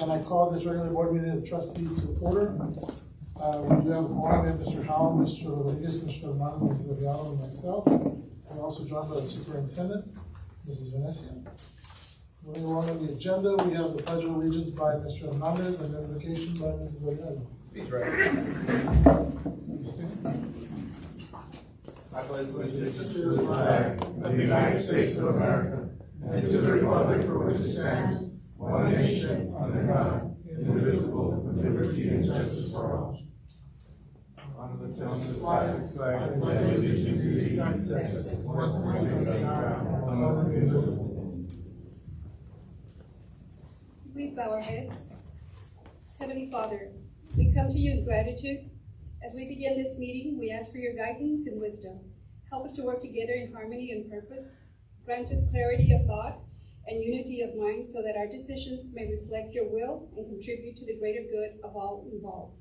And I call this regular board meeting of the trustees to order. We do have a quorum, we have Mr. Howell, Mr. Rodriguez, Mr. Romano, Mr. Vialo, and myself. We're also joined by the superintendent, Mrs. Venecia. Moving along on the agenda, we have the Pledge of Allegiance by Mr. Hernandez and invocation by Mrs. Ayala. Please rise. Please stand. I pledge allegiance to the flag of the United States of America and to the republic for which it stands, one nation, under God, indivisible, with liberty and justice for all. Honor the flag, and pledge allegiance to the United States, one nation, under God. Please bow our heads. Heavenly Father, we come to you in gratitude. As we begin this meeting, we ask for your guidance and wisdom. Help us to work together in harmony and purpose. Grant us clarity of thought and unity of mind so that our decisions may reflect your will and contribute to the greater good of all involved.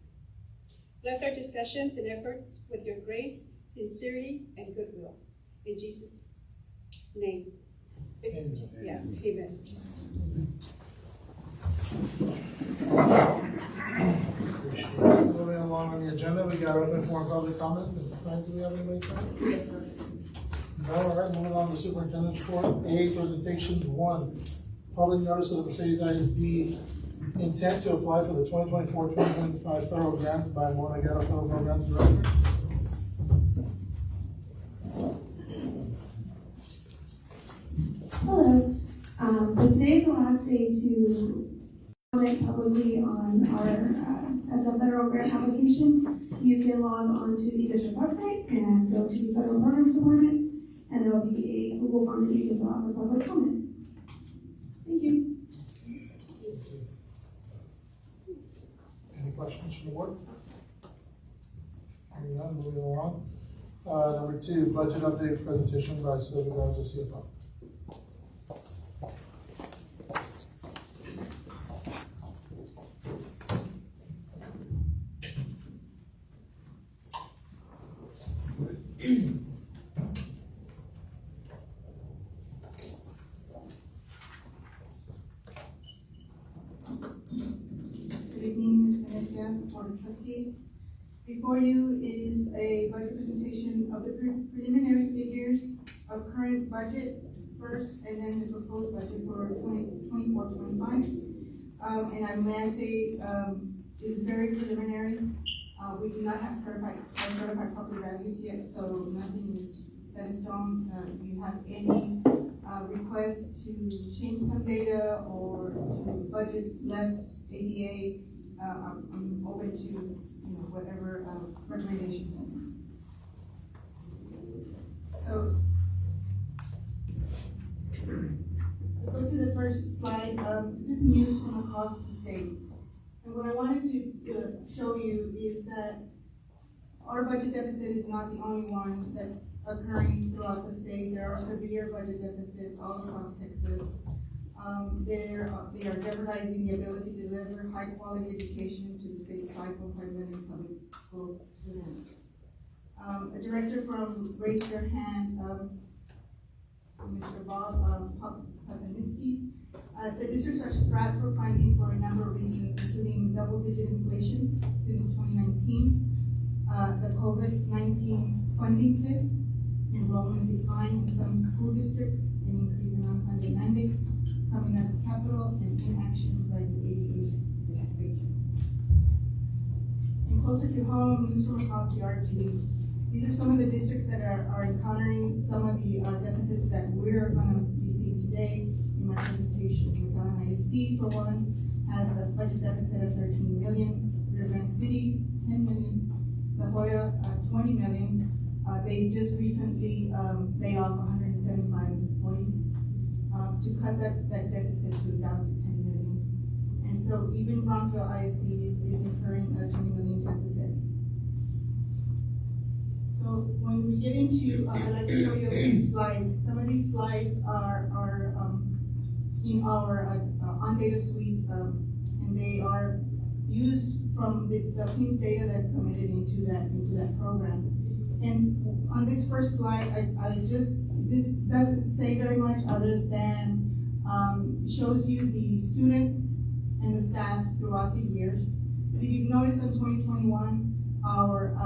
Bless our discussions and efforts with your grace, sincerity, and goodwill. In Jesus' name. Amen. Yes, amen. Moving along on the agenda, we got open for public comment. Ms. Knight, do we have anybody sign? No, all right, moving on to the superintendent's report. A, presentations. 1, public notice of the Mercedes ISD intent to apply for the 2024-2025 federal grants by Mona Ghetto Federal Program Director. Hello. So today is the last day to comment publicly on our as a federal grant application. You can log on to the district website and go to the federal programs department, and there will be a Google form that you can fill out for public comment. Thank you. Any questions from the board? Hearing none, moving along. Number 2, budget update presentation by Sylvia Garza, CFO. Good evening, Ms. Venecia, Board of Trustees. Before you is a budget presentation of the preliminary figures of current budget first, and then the proposed budget for 2024-25. And I may say is very preliminary. We do not have certified property values yet, so nothing is set in stone. If you have any request to change some data or to budget less ADA, I'm open to whatever recommendations. So go to the first slide. This is news from across the state. And what I wanted to show you is that our budget deficit is not the only one that's occurring throughout the state. There are severe budget deficits all across Texas. They are jeopardizing the ability to deliver high quality education to the state's 5.5 million public school students. A director from Raise Your Hand, Mr. Bob Papaniski, said districts are strapped for funding for a number of reasons, including double-digit inflation since 2019, the COVID-19 funding cliff, enrollment decline in some school districts, an increase in unfunded mandates coming out of the Capitol, and inaction by the ADA legislature. And closer to home, news from across the RG. These are some of the districts that are encountering some of the deficits that we're going to be seeing today in my presentation. McAllen ISD, for one, has a budget deficit of 13 million. Rio Grande City, 10 million. La Jolla, 20 million. They just recently laid off 175 employees to cut that deficit down to 10 million. And so even Brownsville ISD is incurring a 20 million deficit. So when we get into, I'd like to show you a few slides. Some of these slides are in our on data suite, and they are used from the PIMS data that's submitted into that program. And on this first slide, this doesn't say very much other than shows you the students and the staff throughout the years. But if you've noticed in 2021, our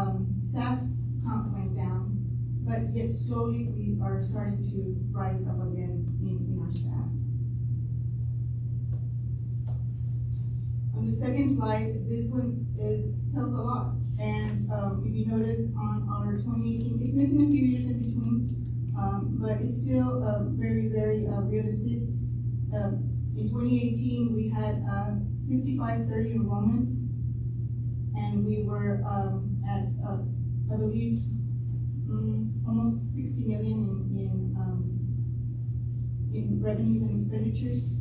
staff count went down, but yet slowly we are starting to rise up again in our staff. On the second slide, this one tells a lot. And if you notice on our 2018, it's missing a few years in between, but it's still very, very realistic. In 2018, we had 5530 enrollment, and we were at, I believe, almost 60 million in revenues and expenditures.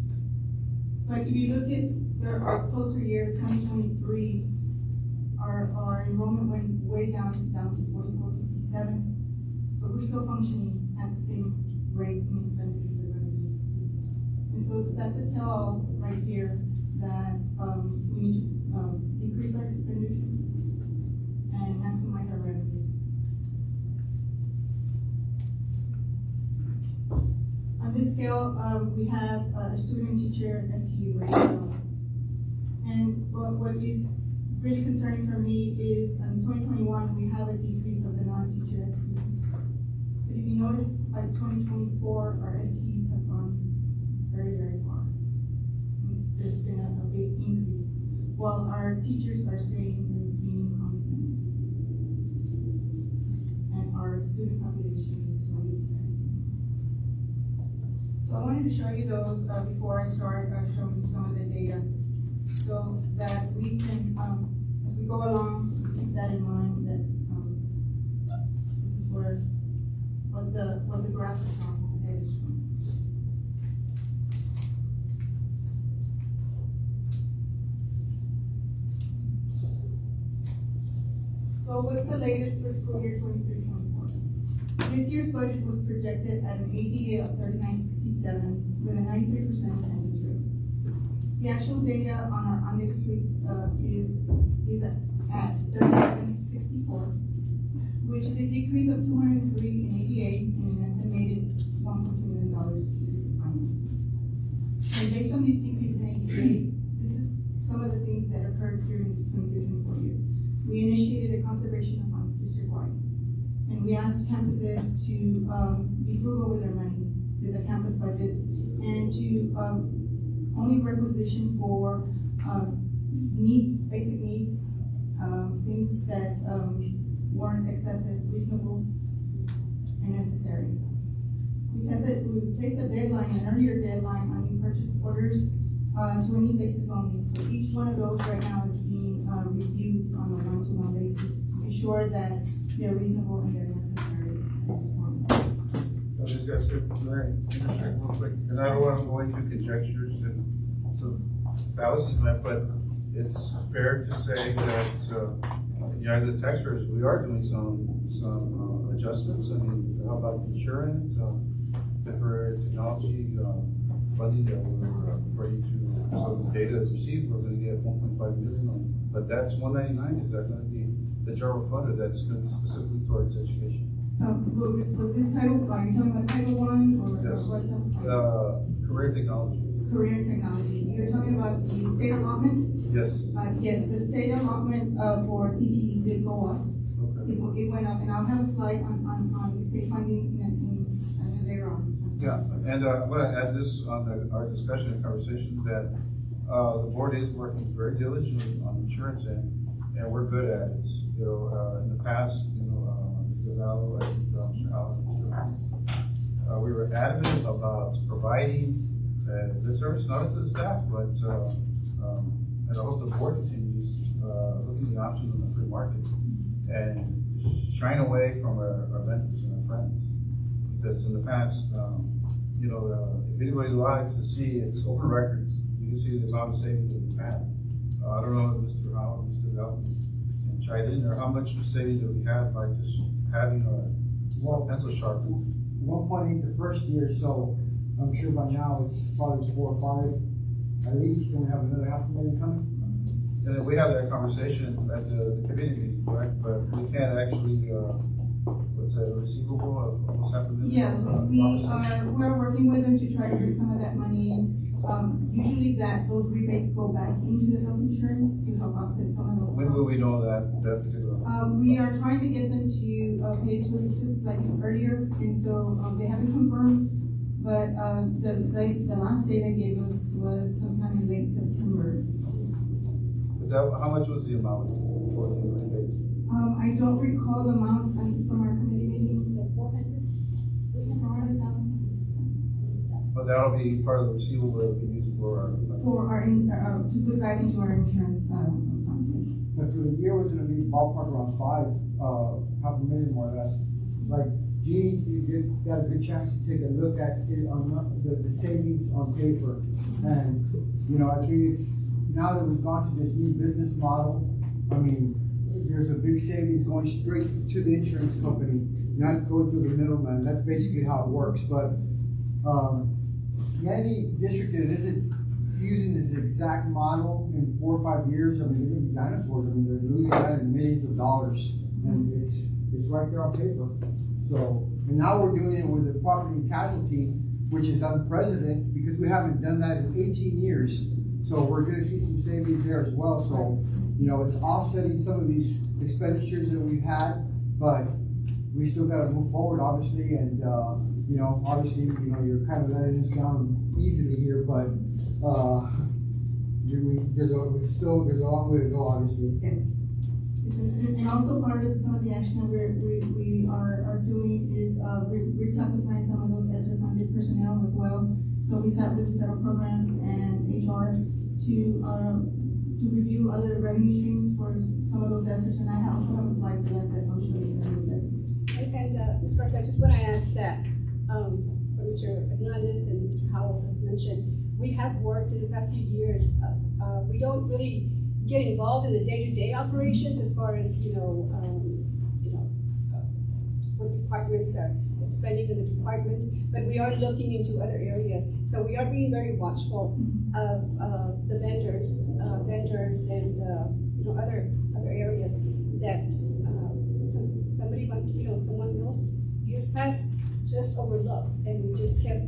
But if you look at our closer year, 2023, our enrollment went way down to 4457, but we're still functioning at the same rate in expenditures and revenues. And so that's a tell right here that we need to decrease our expenditures and maximize our revenues. On this scale, we have a student-teacher FTE ratio. And what is really concerning for me is in 2021, we have a decrease of the non-teacher FTEs. But if you notice, by 2024, our FTEs have gone very, very far. There's been a big increase, while our teachers are staying remaining constant. And our student population is slowly decreasing. So I wanted to show you those before I start showing you some of the data, so that we can, as we go along, keep that in mind, that this is what the graph is on, that is showing. So what's the latest for school year 23-24? This year's budget was projected at an ADA of 3967 with a 93% attendance rate. The actual data on our undated rate is at 3764, which is a decrease of 203 in ADA and an estimated $1.2 million in funding. And based on these decreases in ADA, this is some of the things that occurred during this 23-24 year. We initiated a conservation of funds district-wide, and we asked campuses to be frugal with their money, with the campus budgets, and to only requisition for needs, basic needs, things that weren't excessive, reasonable, and necessary. Because we placed a deadline, an earlier deadline on new purchase orders, 20 basis only. So each one of those right now is being reviewed on a one-to-one basis to be sure that they're reasonable and they're necessary at this point. So this guy's here tonight, real quick, and I don't want to go into conjectures and so fallacies, but it's fair to say that United Taxpayers, we are doing some adjustments. I mean, how about insurance, different technology funding that we're ready to. So the data received, we're going to get 1.5 million on, but that's 199. Is that going to be the general fund, or that's going to be specifically towards education? Was this title, are you talking about Title I or Yes. what type? Career technology. Career technology. You're talking about the state allotment? Yes. Yes, the state allotment for CTE did go up. Okay. It went up, and I'll have a slide on the state funding and later on. Yeah, and I'm going to add this on our discussion and conversation that the board is working very diligently on insurance, and we're good at it. You know, in the past, you know, Mr. Gallo, I think Mr. Allen, we were adamant about providing the service not only to the staff, but and I hope the board continues looking at the options on the free market and shying away from our vendors and our friends. Because in the past, you know, if anybody likes to see it's open records, you can see the amount of savings that we've had. I don't know if Mr. Howard, Mr. Galvin can chime in, or how much savings that we had by just having our pencil sharpened. 1.8 the first year, so I'm sure by now it's probably 4 or 5 at least, and we have another $500,000 coming. And then we have that conversation at the committee meeting, correct? But we can't actually, what's that, a receivable of almost $500,000? Yeah, we're working with them to try to bring some of that money in. Usually those rebates go back into the health insurance to help offset some of those When costs. will we know that particular? We are trying to get them to, pay to us just like earlier, and so, they haven't confirmed, but, the last day they gave us was sometime in late September. But that, how much was the amount for the rebates? I don't recall the amounts from our committee meeting. Like 400,000? But that'll be part of the receivable that we use for our. For to put back into our insurance, fund, yes. But for the year, was gonna be ballpark around half a million more or less. Like, Jeannie, you got a good chance to take a look at it on the savings on paper. And, you know, I think it's, now that we've gone to this new business model, I mean, there's a big savings going straight to the insurance company, not going through the middleman. That's basically how it works. But, any district that isn't using this exact model in 4 or 5 years, I mean, they're gonna be dinosaurs. I mean, they're losing out in millions of dollars, and it's right there on paper. So, and now we're doing it with the property and casualty, which is unprecedented because we haven't done that in 18 years. So we're gonna see some savings there as well. So, you know, it's offsetting some of these expenditures that we've had, but we still gotta move forward, obviously, and, you know, obviously, you know, you're kind of letting us down easily here, but, there's a long way to go, obviously. Yes. And also part of some of the action that we are doing is, reclassifying some of those ESSER funded personnel as well. So we sat with federal programs and HR to review other revenue streams for some of those ESSERs, and I also have a slide for that I'll show you in a little bit. And Ms. Garza, I just want to add that, what Mr. Hernandez and Mr. Howell has mentioned, we have worked in the past few years, we don't really get involved in the day-to-day operations as far as, what departments are spending in the departments, but we are looking into other areas. So we are being very watchful of, the vendors and, other areas that, somebody might, someone else years past just overlooked, and we just kept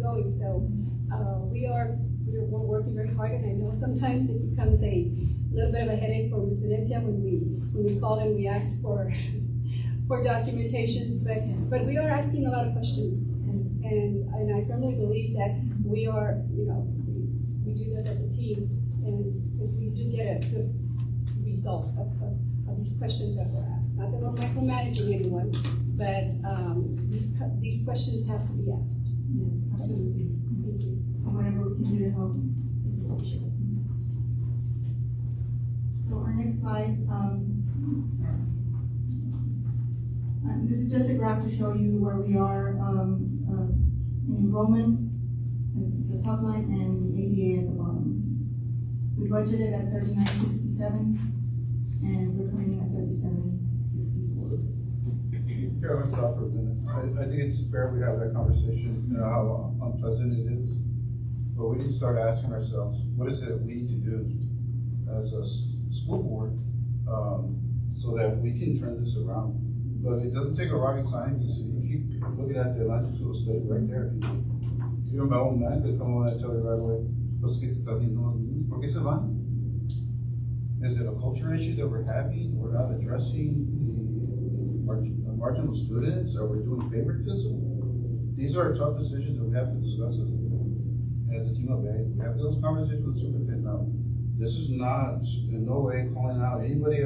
going. So we're working very hard, and I know sometimes it becomes a little bit of a headache for Ms. Venecia when we call and we ask for documentations, but we are asking a lot of questions, and I firmly believe that we are, we do this as a team, and because we do get a good result of these questions that were asked. Not that we're micromanaging anyone, but these questions have to be asked. Yes, absolutely. Thank you. And whatever we can do to help. So our next slide, this is just a graph to show you where we are, in enrollment, it's the top line, and the ADA at the bottom. We budgeted at 3967, and we're coming in at 3764. Here, I want to stop for a minute. I think it's fair we have that conversation, how unpleasant it is. But we need to start asking ourselves, what is it we need to do as a school board, so that we can turn this around? But it doesn't take a rocket scientist. If you keep looking at the longitudinal study right there, even my old man could come on and tell you right away, los que se están yendo los niños, ¿por qué se van? Is it a culture issue that we're having? We're not addressing the marginal students? Are we doing favoritism? These are tough decisions that we have to discuss as a team of eight. We have those conversations with the superintendent now. This is not in no way calling out anybody,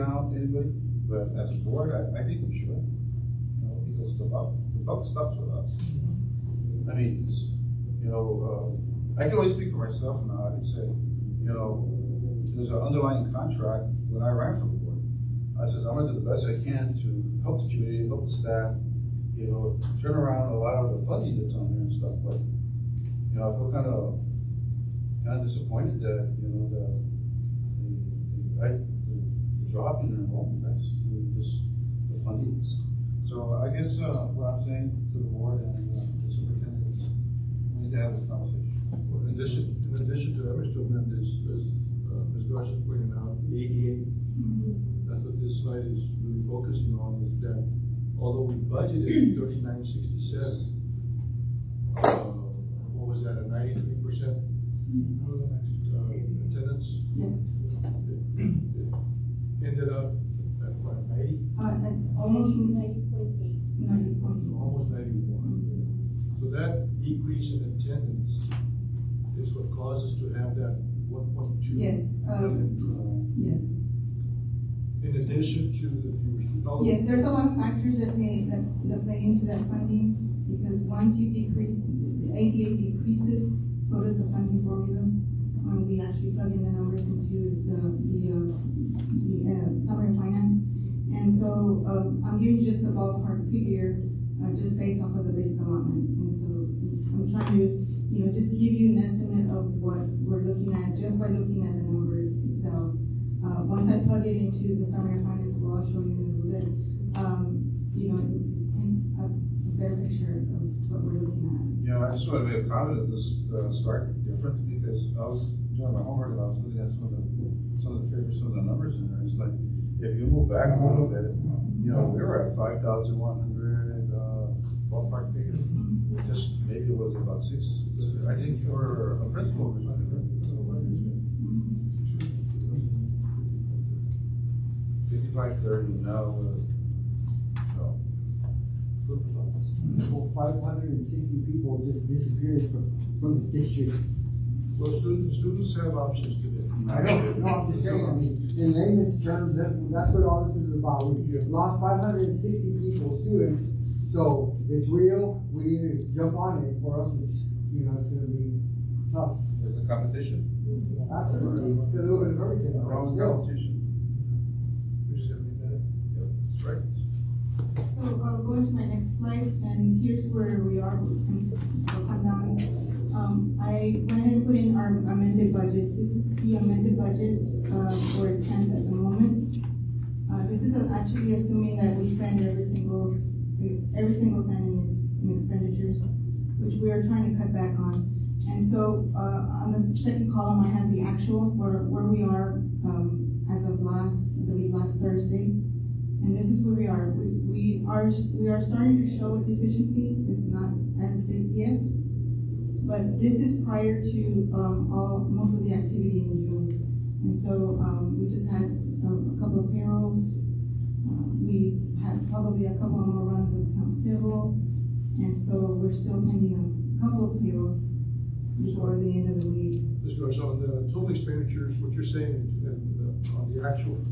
but as a board, I think we should. Because the buck stops with us. I mean, I can only speak for myself now. I can say, there's an underlying contract when I ran for the board. I said, I'm gonna do the best I can to help the community, help the staff, turn around a lot of the funding that's on there and stuff, but, I feel kind of disappointed that, the drop in enrollment, that's just the fundings. So I guess, what I'm saying to the board and the superintendent is, we need to have this conversation. Well, in addition to that, Mr. Hernandez, as Ms. Garcia is pointing out, the ADA, that's what this slide is really focusing on, is that although we budgeted 3967, what was that, a 93% attendance? Yes. It ended up at what, 90? At almost 90.8. 90.1. Almost 91. So that decrease in attendance is what caused us to have that 1.2 Yes, million drop. Yes. In addition to the viewers. Yes, there's a lot of factors that play into that funding, because once you decrease, the ADA decreases, so does the funding formula. When we actually plug in the numbers into the summary of finance. And so, I'm giving you just a ballpark figure, just based off of the basic allotment. And so, I'm trying to, just give you an estimate of what we're looking at, just by looking at the number itself. Once I plug it into the summary of finance, well, I'll show you in a little bit, it's a better picture of what we're looking at. Yeah, I just want to make a comment of this stark difference, because I was doing my homework and I was looking at some of the figures, some of the numbers in there. It's like, if you move back a little bit, we were at 5,100 ballpark figure. Just maybe it was about 6. I think for a principal. 5530 now. So. Well, 560 people just disappeared from the district. Well, students have options today. I know, no, I'm just saying, I mean, in layman's terms, that's what all this is about. We lost 560 people, students, so it's real, we need to jump on it, or else it's gonna be tough. There's a competition. Absolutely, it's a little bit of everything. Wrong Still. competition. We just gotta be better. Yep, that's right. So I'll go into my next slide, and here's where we are. We'll come down. I went ahead and put in our amended budget. This is the amended budget, where it stands at the moment. This is actually assuming that we spend every single cent in expenditures, which we are trying to cut back on. And so, on the second column, I have the actual, where we are, as of I believe last Thursday. And this is where we are. We are starting to show a deficiency. It's not as big yet, but this is prior to most of the activity in June. And so we just had a couple of payrolls. We had probably a couple of more runs of accounts payable, and so we're still pending a couple of payrolls before the end of the week. Ms. Gross, on the total expenditures, what you're saying on the actual,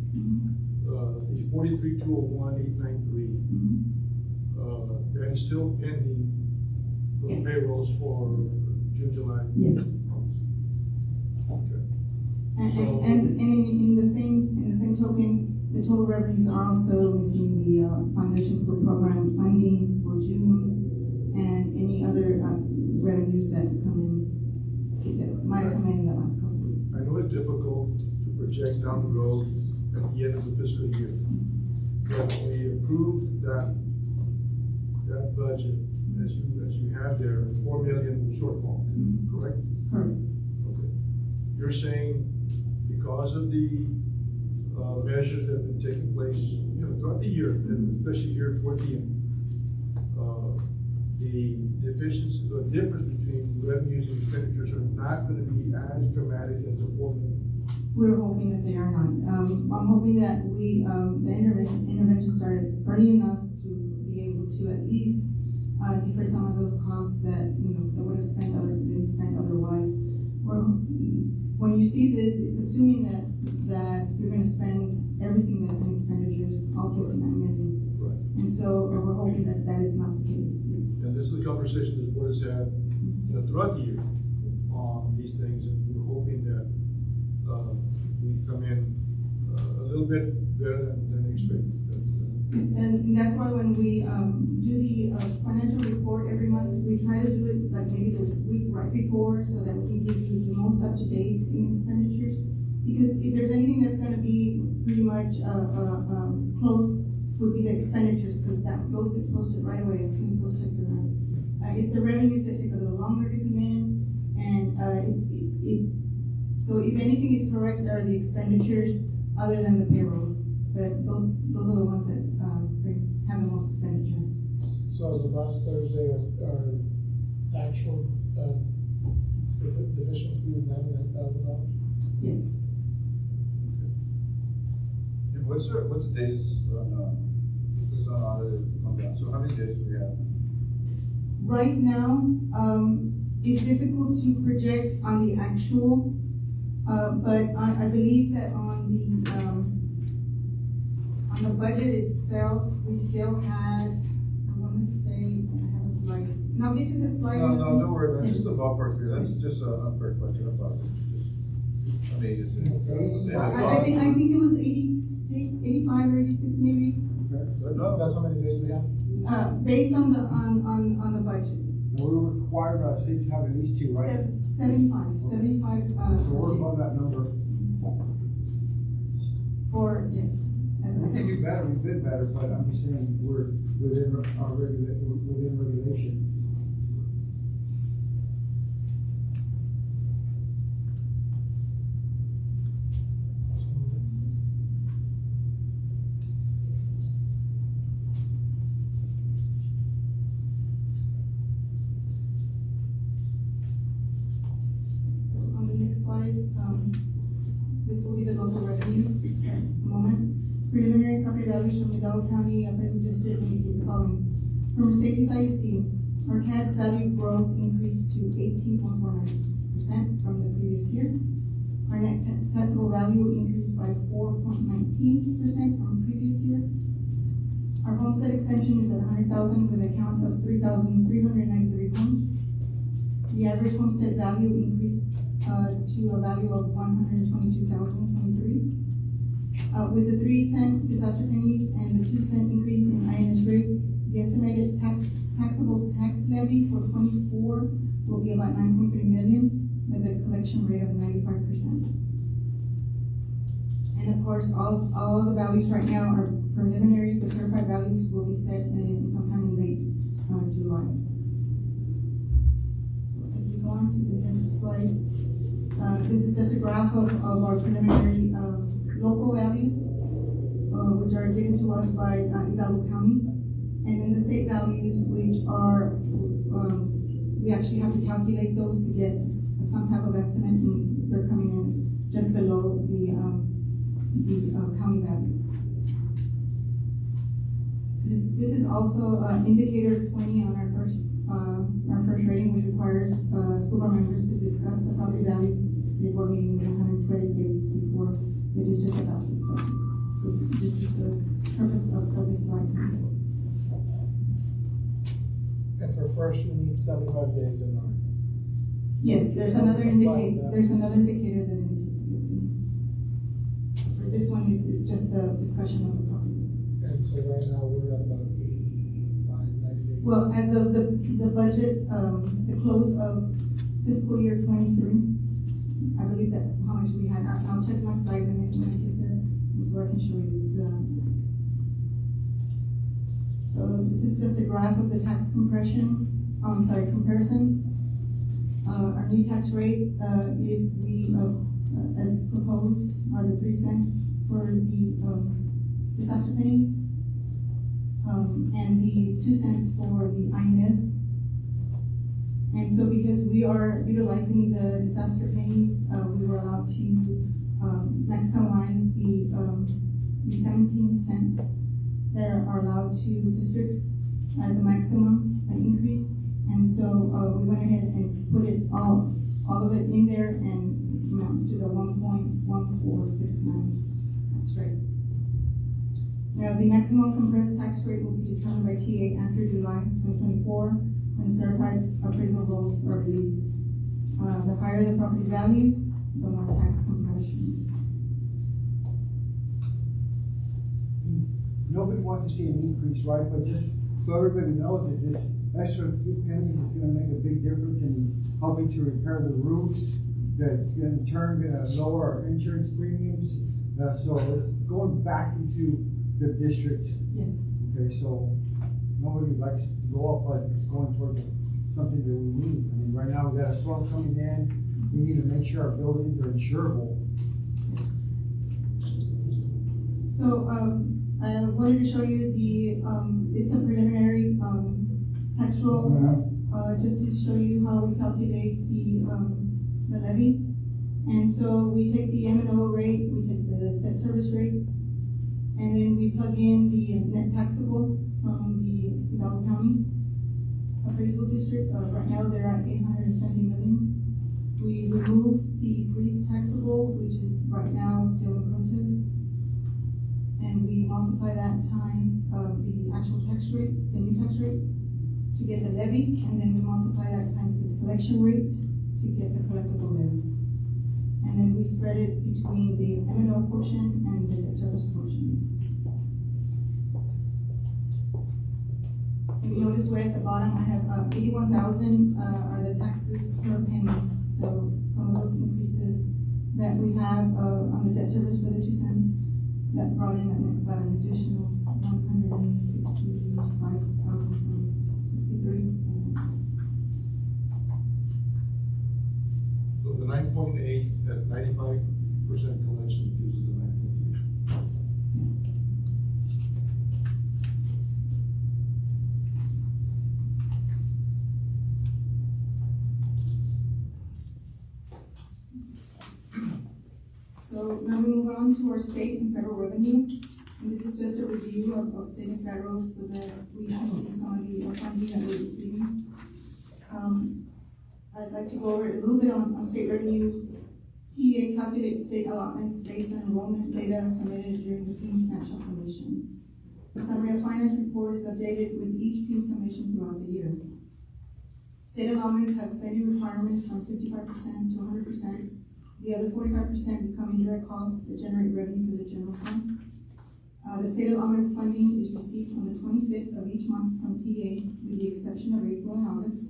the 43,201,893, that is still pending those payrolls for June, July? Yes. August. Okay. And in the same token, the total revenues are also missing the foundation school program funding for June, and any other revenues that might have come in the last couple of weeks. I know it's difficult to project down the road at the end of the fiscal year, but we approved that budget as you have there, 4 million shortfall, correct? Correct. Okay. You're saying because of the measures that have been taking place, throughout the year, and especially here toward the end, the deficiency, the difference between revenues and expenditures are not going to be as dramatic as the 4 million. We're hoping that they are not. I'm hoping that the intervention started early enough to be able to at least defer some of those costs that would have been spent otherwise. When you see this, it's assuming that you're going to spend everything that's in expenditures, all 59 million. Right. And so we're hoping that that is not the case. And this is a conversation this board has had, throughout the year on these things, and we're hoping that we come in a little bit better than expected. And that's why when we do the financial report every month, we try to do it like maybe the week right before, so that we can give you the most up to date in expenditures. Because if there's anything that's going to be pretty much close, would be the expenditures, because those get posted right away as soon as those checks are done. It's the revenues that take a little longer to come in, and so if anything is correct, are the expenditures other than the payrolls. But those are the ones that have the most expenditure. So as of last Thursday, our actual deficiency is $99,000. Yes. And what's the days on, this is unaudited fund balance, so how many days do we have? Right now, it's difficult to project on the actual, but I believe that on the budget itself, we still had, I wanna say, I have a slide, and I'll get to the slide. No, don't worry about it, just the ballpark figure, that's just an unfair question about it, just, I mean, is it? I think it was 86, 85 or 86 maybe, No, That's how many days we have? based on the budget. And we're required by the state to have at least two, right? 75, So we're above that number. for, yes. We can do better, we've been better, but I'm just saying, we're within our within regulation. So on the next slide, this will be the local revenue, moment. Preliminary property values from Hidalgo County, Appraisal District, indicate the following. For Mercedes ISD, our CAD value growth increased to 18.49% from the previous year. Our net taxable value increased by 4.19% from previous year. Our homestead exemption is at 100,000 with a count of 3,393 homes. The average homestead value increased to a value of 122,023. With the 3-cent disaster pennies and the 2-cent increase in INS rate, the estimated taxable tax levy for 24 will be about 9.3 million with a collection rate of 95%. And of course, all of the values right now are preliminary. The certified values will be set in sometime in late July. So as we go on to the next slide, this is just a graph of our preliminary local values, which are given to us by Hidalgo County, and then the state values, which are, we actually have to calculate those to get some type of estimate, and they're coming in just below the county values. This is also indicator 20 on our first rating, which requires school board members to discuss the property values before meeting 120 days before the district adopts it. So this is the purpose of this slide. And for first, we need 75 days or not. Yes, there's another indicator. There's another indicator that indicates this. For this one is just the discussion of the property. And so right now, we're at about 85, 90 days. Well, as of the budget, the close of fiscal year 23, I believe that how much we had. I'll check my slide when I get there, so I can show you the. So this is just a graph of the tax comparison. Our new tax rate, if we, as proposed, are the 3 cents for the disaster pennies, and the 2 cents for the INS. And so because we are utilizing the disaster pennies, we were allowed to maximize the 17 cents that are allowed to districts as a maximum increase. And so we went ahead and put it all of it in there, and amounts to the 1.1469 tax rate. Now, the maximum compressed tax rate will be determined by TA after July 2024, when certified appraisal rolls are released. The higher the property values, the more tax compression. Nobody wants to see an increase, right? But just so everybody knows that this extra few pennies is gonna make a big difference in helping to repair the roofs, that it's in turn gonna lower our insurance premiums. So it's going back into the district. Yes. Okay, so nobody likes to go up, but it's going towards something that we need. I mean, right now we got a storm coming in. We need to make sure our buildings are insurable. So, I wanted to show you the, it's a preliminary, tax roll, just to show you how we calculate the, the levy. And so we take the M&O rate, we take the debt service rate, and then we plug in the net taxable from the Hidalgo County appraisal district. Right now they're at 870 million. We remove the freeze taxable, which is right now still in protest, and we multiply that times the actual tax rate, the new tax rate, to get the levy, and then we multiply that times the collection rate to get the collectible levy. And then we spread it between the M&O portion and the debt service portion. If you notice where at the bottom I have 81,000 are the taxes per penny. So some of those increases that we have on the debt service for the 2 cents, so that brought in about an additional 165,063. So the 9.8 at 95% collection gives us the 9.3. So now we move on to our state and federal revenue. And this is just a review of state and federal so that we can see some of the funding that we're receiving. I'd like to go over a little bit on state revenue. TA calculates state allotments based on enrollment data submitted during the PIM snapshot submission. The summary of finance report is updated with each PIM submission throughout the year. State allotments have spending requirements from 55% to 100%. The other 45% become indirect costs that generate revenue for the general fund. The state allotment funding is received on the 25th of each month from TA, with the exception of April and August,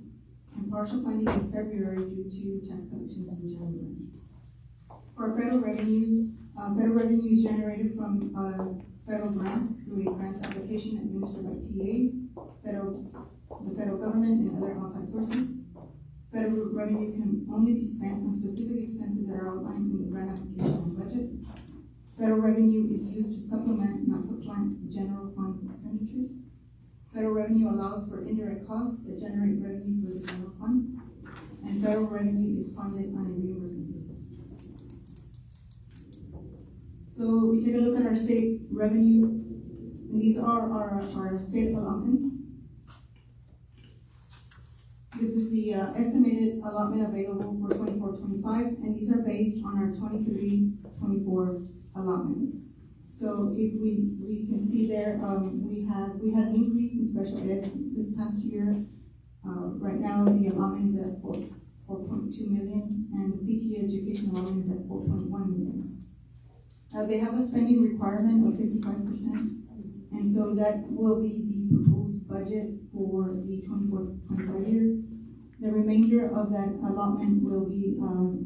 and partial funding in February due to tax collections in January. For federal revenue is generated from federal grants through a grants application administered by TA, the federal government, and other outside sources. Federal revenue can only be spent on specific expenses that are outlined in the grant application and budget. Federal revenue is used to supplement, not supplant, general fund expenditures. Federal revenue allows for indirect costs that generate revenue for the general fund. And federal revenue is funded on a reimbursement basis. So we take a look at our state revenue, and these are our state allotments. This is the estimated allotment available for 24-25, and these are based on our 23-24 allotments. So if we can see there, we had an increase in special ed this past year. Right now, the allotment is at 4.2 million, and the CTA education allotment is at 4.1 million. They have a spending requirement of 55%, and so that will be the proposed budget for the 24-25 year. The remainder of that allotment will be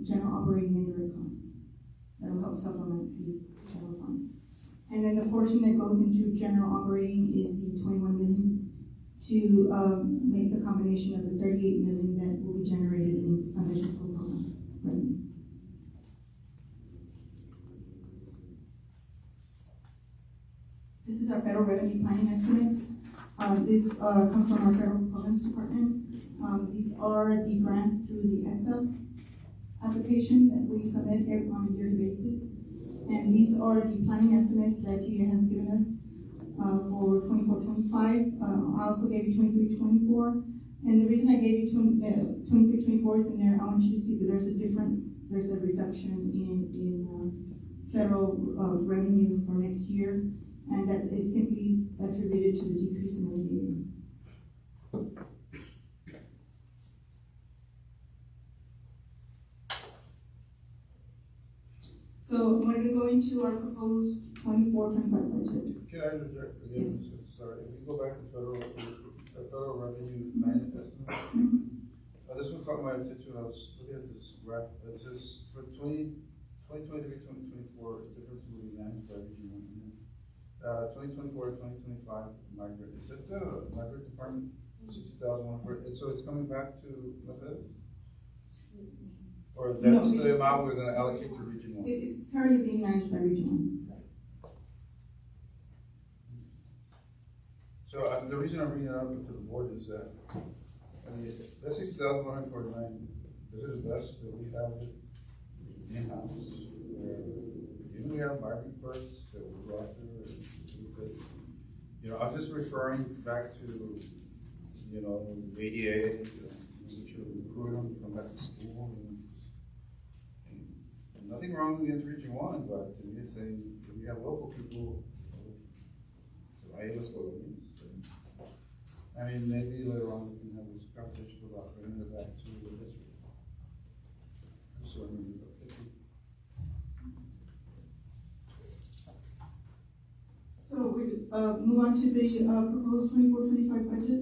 general operating and indirect costs. That will help supplement the general fund. And then the portion that goes into general operating is the 21 million to make the combination of the 38 million that will be generated in foundation school program revenue. This is our federal revenue planning estimates. This comes from our federal programs department. These are the grants through the ESSA application that we submit on a yearly basis. And these are the planning estimates that TA has given us for 24-25. I also gave you 23-24. And the reason I gave you 23-24 is in there, I want you to see that there's a difference, there's a reduction in federal revenue for next year. And that is simply attributed to the decrease in radiating. So I'm going to go into our proposed 24-25 budget. Can I interject again? Yes. Sorry, if you go back to federal revenue planning estimate, this one caught my attention when I was looking at this graph. It says for 2023-2024, the difference will be managed by region 1. 2024-2025, migrant. Is it the migrant department? 60,001 for it. So it's coming back to Mercedes? Or that's the amount we're going to allocate to region 1? It is currently being managed by region 1. So the reason I'm bringing it up to the board is that, I mean, that 60,149 This is best that we have it in-house, we have migrant clerks that we go out there and see if they, you know, I'm just referring back to, you know, ADA, that you recruit them to come back to school, and nothing wrong against Region 1, but to me it's saying, if we have local people, so let's go with these. I mean, maybe later on we can have this conversation about bringing it back to the district. Just so I mean, So we move on to the proposed 24-25 budget.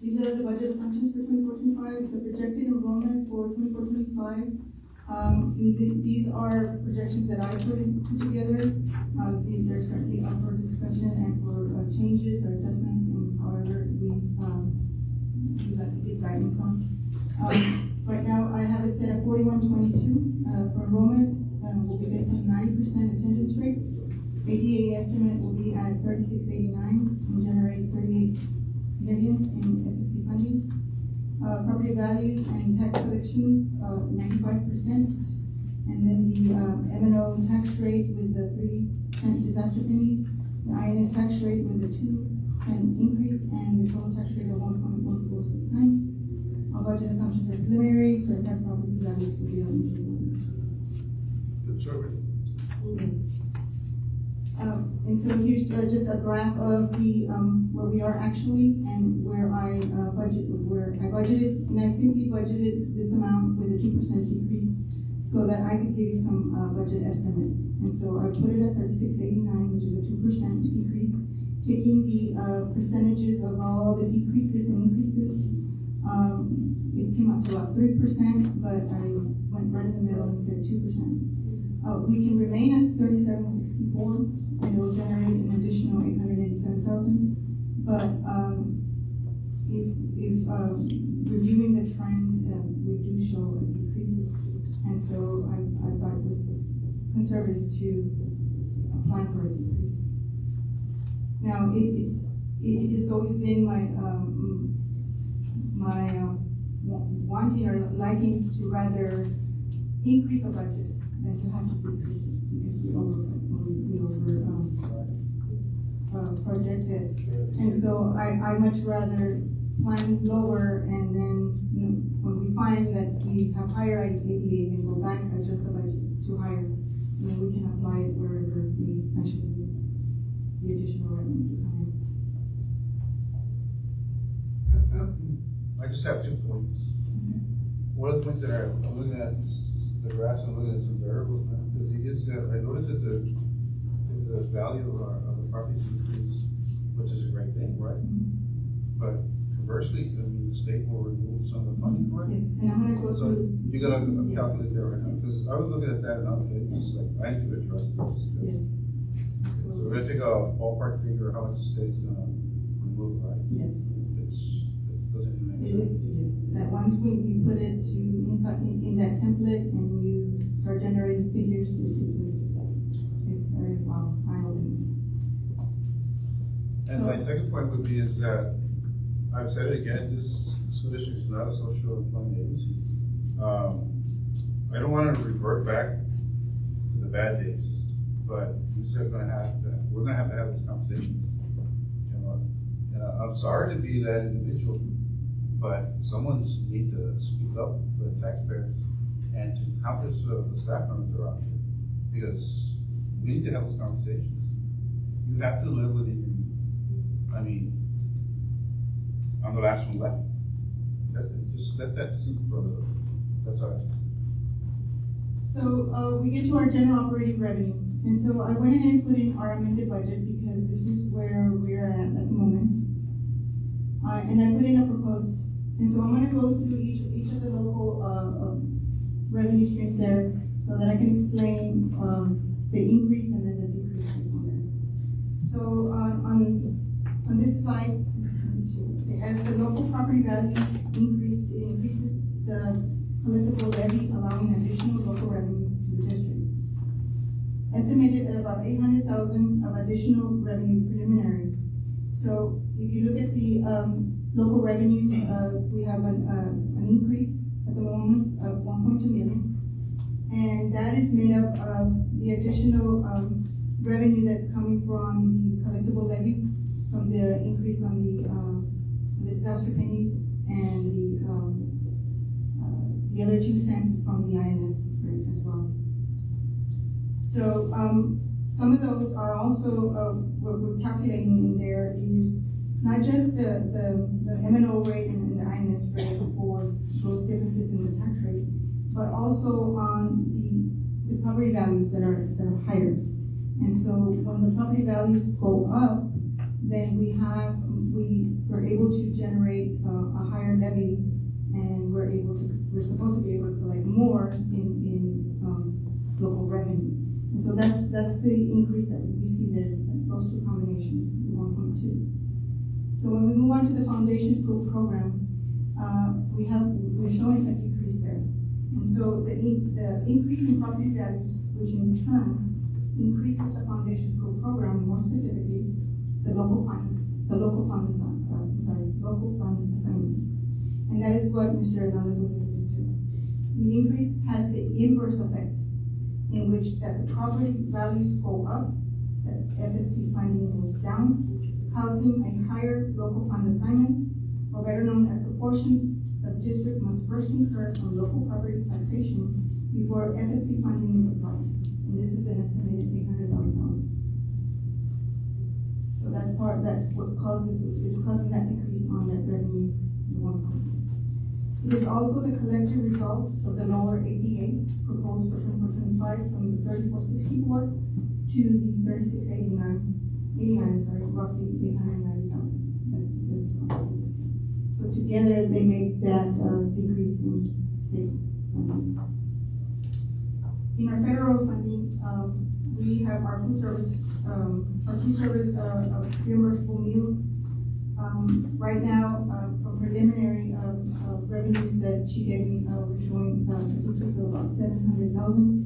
These are the budget assumptions for 24-25. The projected enrollment for 24-25. These are projections that I put together. They're certainly up for discussion and for changes or adjustments in however we like to give guidance on. Right now, I have it set at 4122 for enrollment. Will be based on 90% attendance rate. ADA estimate will be at 3689 and generate 38 million in FSP funding. Property values and tax collections, 95%. And then the M&O tax rate with the 3-cent disaster pennies, the INS tax rate with the 2-cent increase, and the total tax rate of 1.1469. Our budget assumptions are preliminary, so that property values will be on Conservative. And so here's just a graph of the where we are actually and where I budgeted, and I simply budgeted this amount with a 2% decrease so that I could give you some budget estimates. And so I put it at 3689, which is a 2% decrease, taking the percentages of all the decreases and increases. It came up to about 3%, but I went right in the middle and said 2%. We can remain at 3764. And it will generate an additional 887,000. But if reviewing the trend, we do show a decrease, and so I thought it was conservative to apply for a decrease. Now it has always been my wanting or liking to rather increase a budget than to have to decrease it because we over projected. And so I much rather plan lower and then when we find that we have higher ADA, then go back, adjust the budget to higher, and then we can apply it wherever we actually need the additional revenue to come in. I just have 2 points. One of the points that I'm looking at the graphs, I'm looking at some variables now. The thing is that I noticed that the value of the properties increase, which is a great thing, right? But conversely, I mean, the state will remove some of the funding for it. Yes, and I'm gonna go So through. you gotta calculate that right now, because I was looking at that and I was just like, I need to address this. Yes. So we're gonna take a ballpark figure how much the state's gonna remove, right? Yes. It doesn't even make It is, sense. yes. That once we put it to inside in that template and you start generating figures, it's very eye-opening. And my second point would be is that, I've said it again, this school district is not a social employment agency. I don't want to revert back to the bad days, but we're gonna have to have those conversations. You know, and I'm sorry to be that individual, but someone's need to speak up for the taxpayers and to accomplish the staff members that are out there, because we need to have those conversations. You have to live within your means. I mean, I'm the last one left. Just let that sink for a little bit. That's all I have to say. So we get to our general operating revenue. And so I went ahead and put in our amended budget because this is where we're at the moment. And I put in a proposed. And so I'm gonna go through each of the local revenue streams there so that I can explain the increase and then the decreases on there. So on this slide, as the local property values increase, it increases the collectible levy, allowing additional local revenue to the district. Estimated at about 800,000 of additional revenue preliminary. So if you look at the local revenues, we have an increase at the moment of 1.2 million. And that is made up of the additional, revenue that's coming from the collectible levy, from the increase on the disaster pennies and the other 2 cents from the INS rate as well. So, some of those are also, what we're calculating in there is not just the M&O rate and the INS rate for those differences in the tax rate, but also on the property values that are higher. And so when the property values go up, then we're able to generate a higher levy, and we're supposed to be able to collect more in local revenue. And so that's the increase that we see there, those 2 combinations, the 1.2. So when we move on to the foundation school program, we're showing a decrease there. And so the increase in property values, which in turn increases the foundation school program, more specifically, the local fund assignment. And that is what Mr. Hernandez was alluding to. The increase has the inverse effect, in which that the property values go up, that FSP funding goes down, causing a higher local fund assignment, or better known as the portion the district must first incur on local property taxation before FSP funding is applied. And this is an estimated $800,000. So that's what is causing that decrease on that revenue, the 1.2. It is also the collective result of the lower ADA proposed for 24-25 from the 3464 to the 3689, roughly 890,000. So together they make that decrease in state funding. In our federal funding, we have our food service reimbursable meals. Right now, from preliminary revenues that she gave me, we're showing a decrease of about 700,000,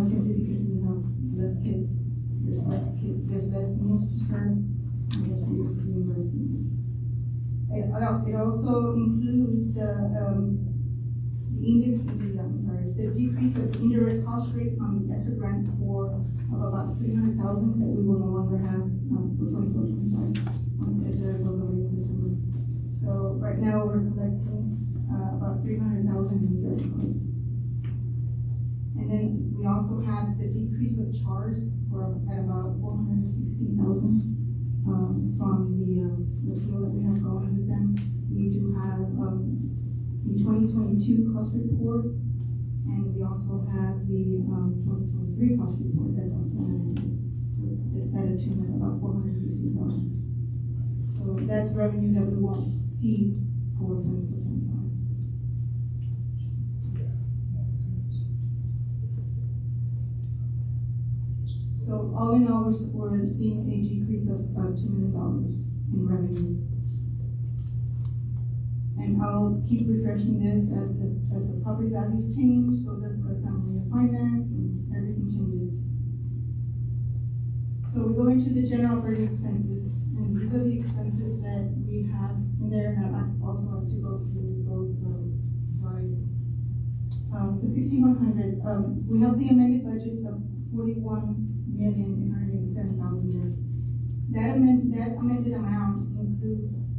simply because we have less kids, there's less meals to serve, and less reimbursement. It also includes the decrease of indirect cost rate on the ESSER grant of about 300,000 that we will no longer have for 24-25 once ESSER goes away in September. So right now we're collecting about 300,000 in indirect costs. And then we also have the decrease of charge at about 416,000 from the fuel that we have going with them. We do have the 2022 cost report, and we also have the 2023 cost report that's also at a tune of about 460,000. So that's revenue that we won't see for 24-25. So all in all, we're seeing a decrease of about $2 million in revenue. And I'll keep refreshing this as the property values change, so does the summary of finance, and everything changes. So we go into the general operating expenses, and these are the expenses that we have in there, and I'd also like to go through those slides. The 6100, we have the amended budget of 41,887,000 there. That amended amount includes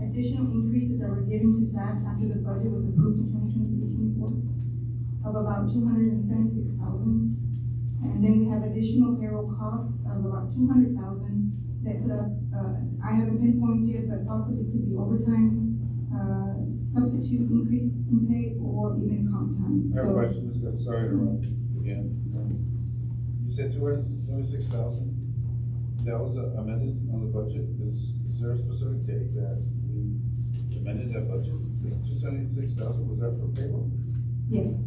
additional increases that were given to staff after the budget was approved in 2023-24 of about 276,000. And then we have additional payroll costs of about 200,000 that could have, I haven't pinpointed, but possibly could be overtime, substitute increase in pay, or even comp time. I have a question, Ms. Gus. Sorry to interrupt again. You said 276,000? That was amended on the budget. Is there a specific date that we amended that budget? This 276,000, was that for payroll? Yes.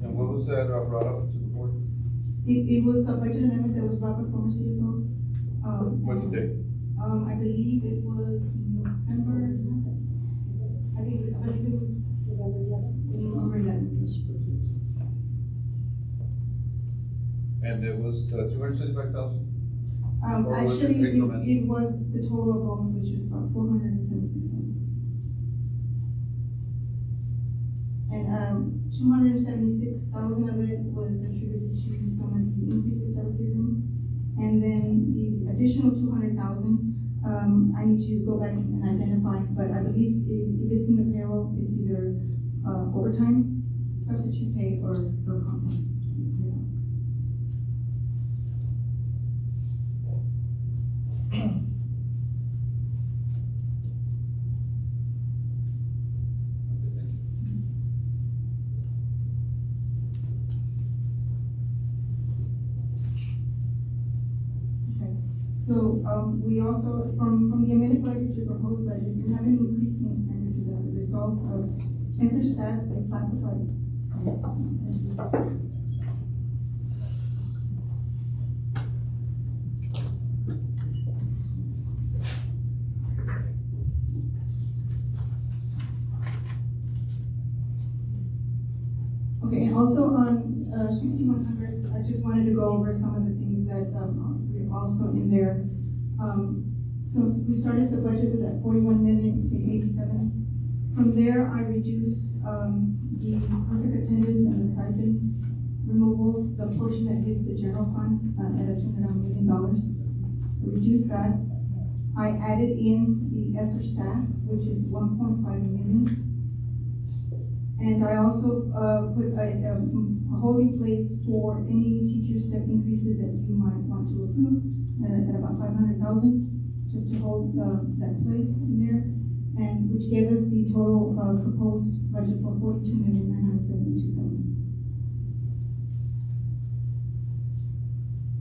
And what was that brought up to the board? It was a budget amendment that was brought by former CFO. What's the date? I believe it was November. I believe it was November 11th. And it was 275,000? Or was it Actually, incremental? it was the total of all, which is about 476,000. And, 276,000 of it was attributed to some of the increases that were given. And then the additional 200,000, I need to go back and identify, but I believe if it's in the payroll, it's either, overtime, substitute pay, or comp time. It's paid out. Okay, so, we also, from the amended budget to proposed budget, we have an increase in expenditures as a result of ESER staff they classified. Okay, and also on, 6100, I just wanted to go over some of the things that, we also in there. So we started the budget with that 41,087,000. From there, I reduced, the perfect attendance and the stipend removal, the portion that hits the general fund, at a $200 million. I reduced that. I added in the ESER staff, which is 1.5 million. And I also, put a holding place for any teacher step increases that you might want to approve at about 500,000, just to hold, that place in there. And which gave us the total, proposed budget for 42,972,000.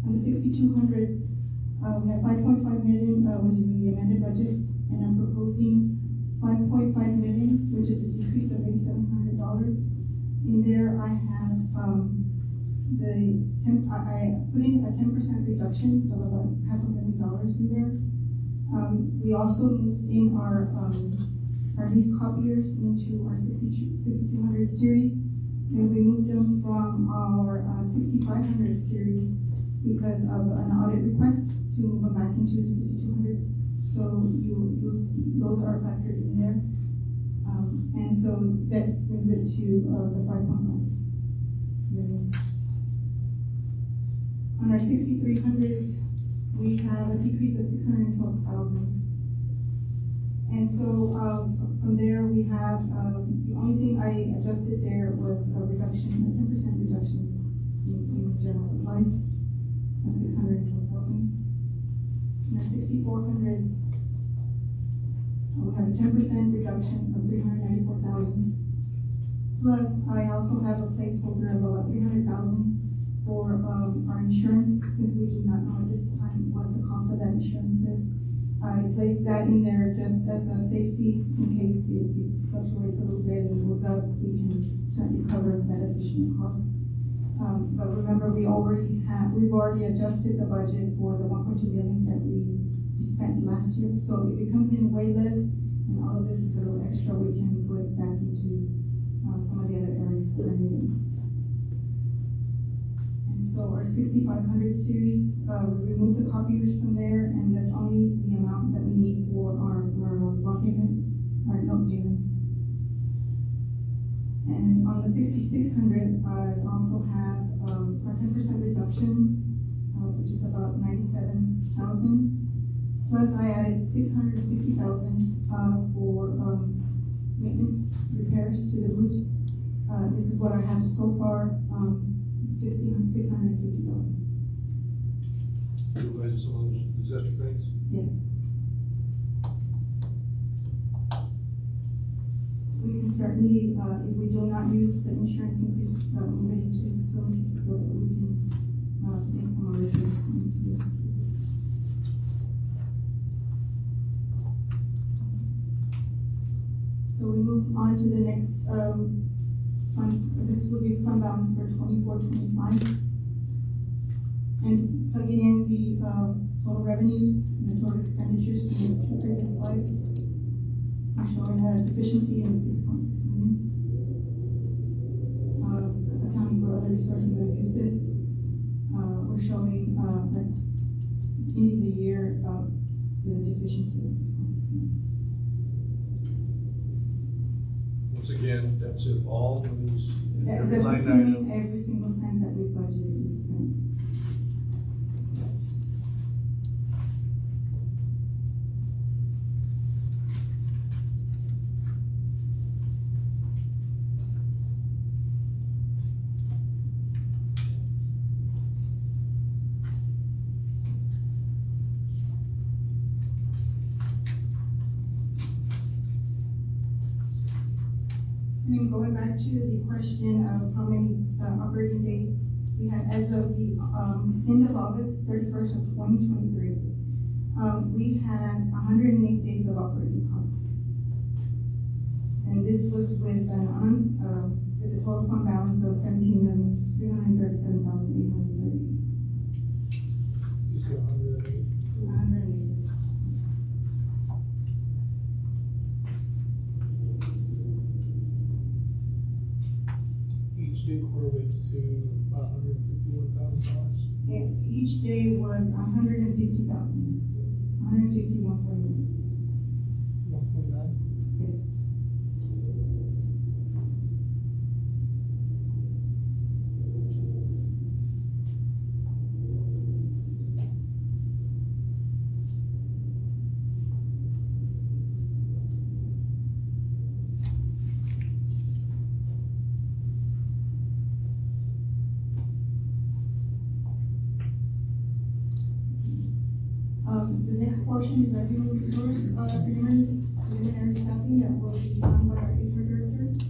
On the 6200s, we have 5.5 million, which is in the amended budget, and I'm proposing 5.5 million, which is a decrease of $8,700. In there, I have, I put in a 10% reduction of about $500,000 in there. We also moved in our lease copiers into our 6200 series, and we moved them from our 6500 series because of an audit request to move them back into the 6200s. So those are factored in there. And so that brings it to the 5.5 million. On our 6300s, we have a decrease of 612,000. And so, from there, we have, the only thing I adjusted there was a reduction, a 10% reduction in general supplies of 612,000. In our 6400s, we have a 10% reduction of 394,000. Plus, I also have a placeholder of about 300,000 for, our insurance, since we do not know at this time what the cost of that insurance is. I placed that in there just as a safety in case it fluctuates a little bit and goes up, we can certainly cover that additional cost. But remember, we've already adjusted the budget for the 1.2 million that we spent last year. So if it comes in way less and all of this is a little extra, we can put it back into, some of the other areas that are needed. And so our 6500 series, we removed the copiers from there and left only the amount that we need for our bond payment, our note payment. And on the 6600, I also have, our 10% reduction, which is about 97,000. Plus I added 650,000, for, maintenance repairs to the roofs. This is what I have so far, 650,000. Utilizing some of those disaster grants? Yes. We can certainly, if we do not use the insurance increase, move it into the facilities so that we can, make some of the repairs into this. So we move on to the next, fund, this would be fund balance for 24-25. And plugging in the, total revenues and the total expenditures from the two previous slides. I'm showing a deficiency in 6.6 million. Accounting for other resources and uses, we're showing, that ending the year, with a deficiency of 6.6 million. Once again, that's if all monies in every That's line assuming item. every single cent that we budgeted is spent. And then going back to the question of how many operating days we had as of the end of August 31st of 2023, we had 108 days of operating costs. And this was with with a total fund balance of 17,337,830. You see 108. 108 days. Each day correlates to about $151,000. And each day was 150,000, 151.49. 149. Yes. The next portion is our human resource, preliminary staffing that will be done by our HR director.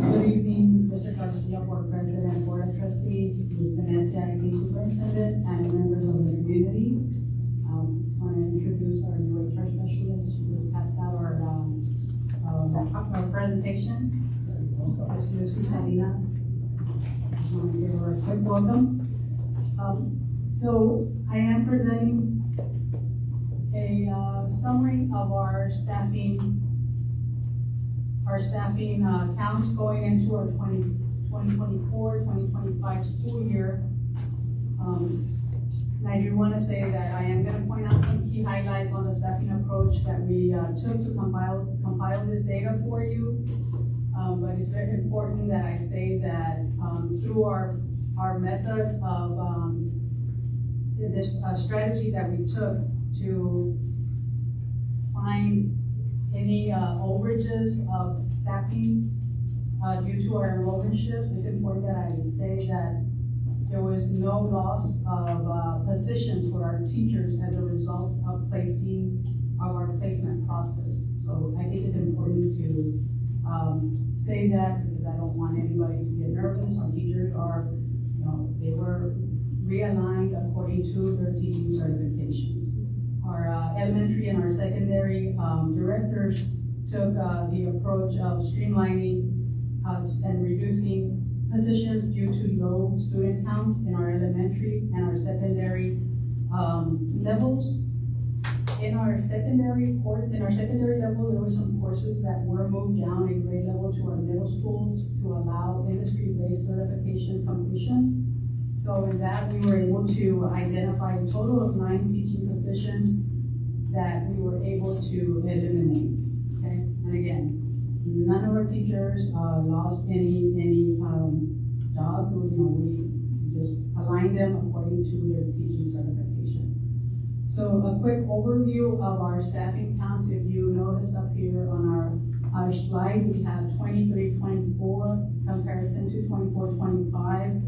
Good evening, Mr. Garcia, Board President, Board of Trustees, Ms. Vanessa, IT Superintendent, and members of the community. Just want to introduce our new HR specialist. She just passed out our presentation. Ms. Lucy Salinas. Just want to give her a quick welcome. So I am presenting a summary of our staffing counts going into our 2024-2025 school year. And I do want to say that I am going to point out some key highlights on the staffing approach that we took to compile this data for you. But it's very important that I say that through our method of this strategy that we took to find any overages of staffing due to our enrollment shifts, it's important that I say that there was no loss of positions for our teachers as a result of our placement process. So I think it's important to say that, because I don't want anybody to get nervous. Our teachers are, they were realigned according to their teaching certifications. Our elementary and our secondary directors took the approach of streamlining and reducing positions due to low student counts in our elementary and our secondary levels. In our secondary level, there were some courses that were moved down in grade level to our middle schools to allow industry-based certification completion. So in that, we were able to identify a total of 9 teaching positions that we were able to eliminate, okay? And again, none of our teachers lost any jobs. We just aligned them according to their teaching certification. So a quick overview of our staffing counts. If you notice up here on our slide, we have 23-24 comparison to 24-25.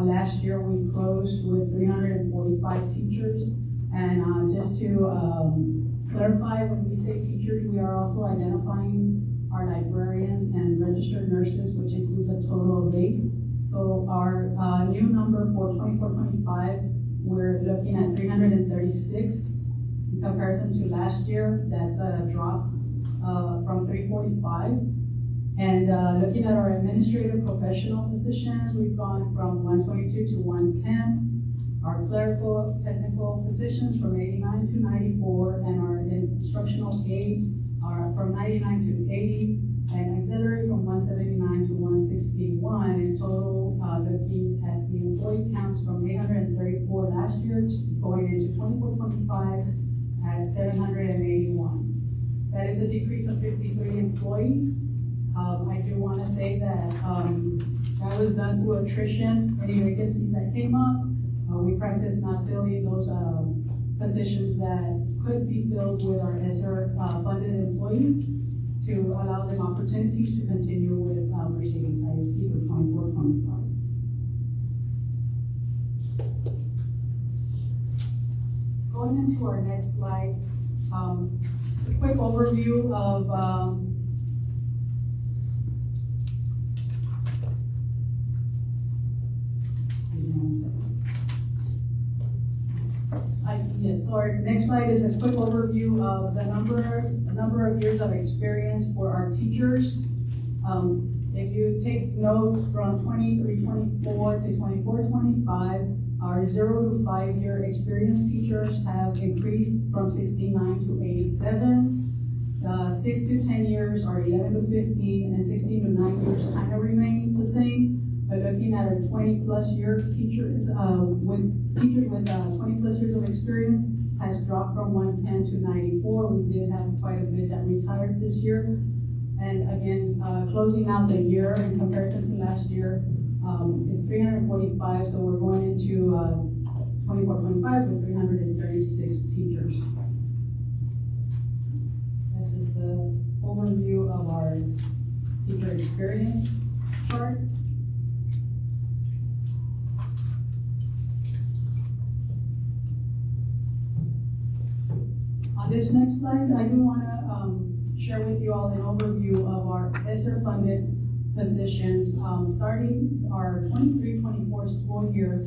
Last year we closed with 345 teachers. And just to clarify, when we say teachers, we are also identifying our librarians and registered nurses, which includes a total of 8. So our new number for 24-25 we're looking at 336 in comparison to last year. That's a drop from 345. And looking at our administrative professional positions, we've gone from 122 to 110. Our clerical technical positions from 89 to 94, and our instructional aides are from 99 to 80, and auxiliary from 179 to 161. In total, looking at the employee counts from 834 last year going into 24-25 at 781. That is a decrease of 53 employees. I do want to say that that was done through attrition. Any vacancies that came up, we practice not filling those positions that could be filled with our ESSER funded employees to allow them opportunities to continue with Mercedes ISD for 24-25. Going into our next slide, a quick overview of yes, so our next slide is a quick overview of the number of years of experience for our teachers. If you take note from 23-24 to 24-25, our 0 to 5 year experienced teachers have increased from 69 to 87. 6 to 10 years are 11 to 15, and 16 to 9 years kind of remain the same. But looking at our 20-plus year teachers, with 20-plus years of experience, has dropped from 110 to 94. We did have quite a bit that retired this year. And again, closing out the year in comparison to last year is 345. So we're going into 24-25 with 336 teachers. That's just the overview of our teacher experience chart. On this next slide, I do want to share with you all an overview of our ESSER funded positions. Starting our 23-24 school year,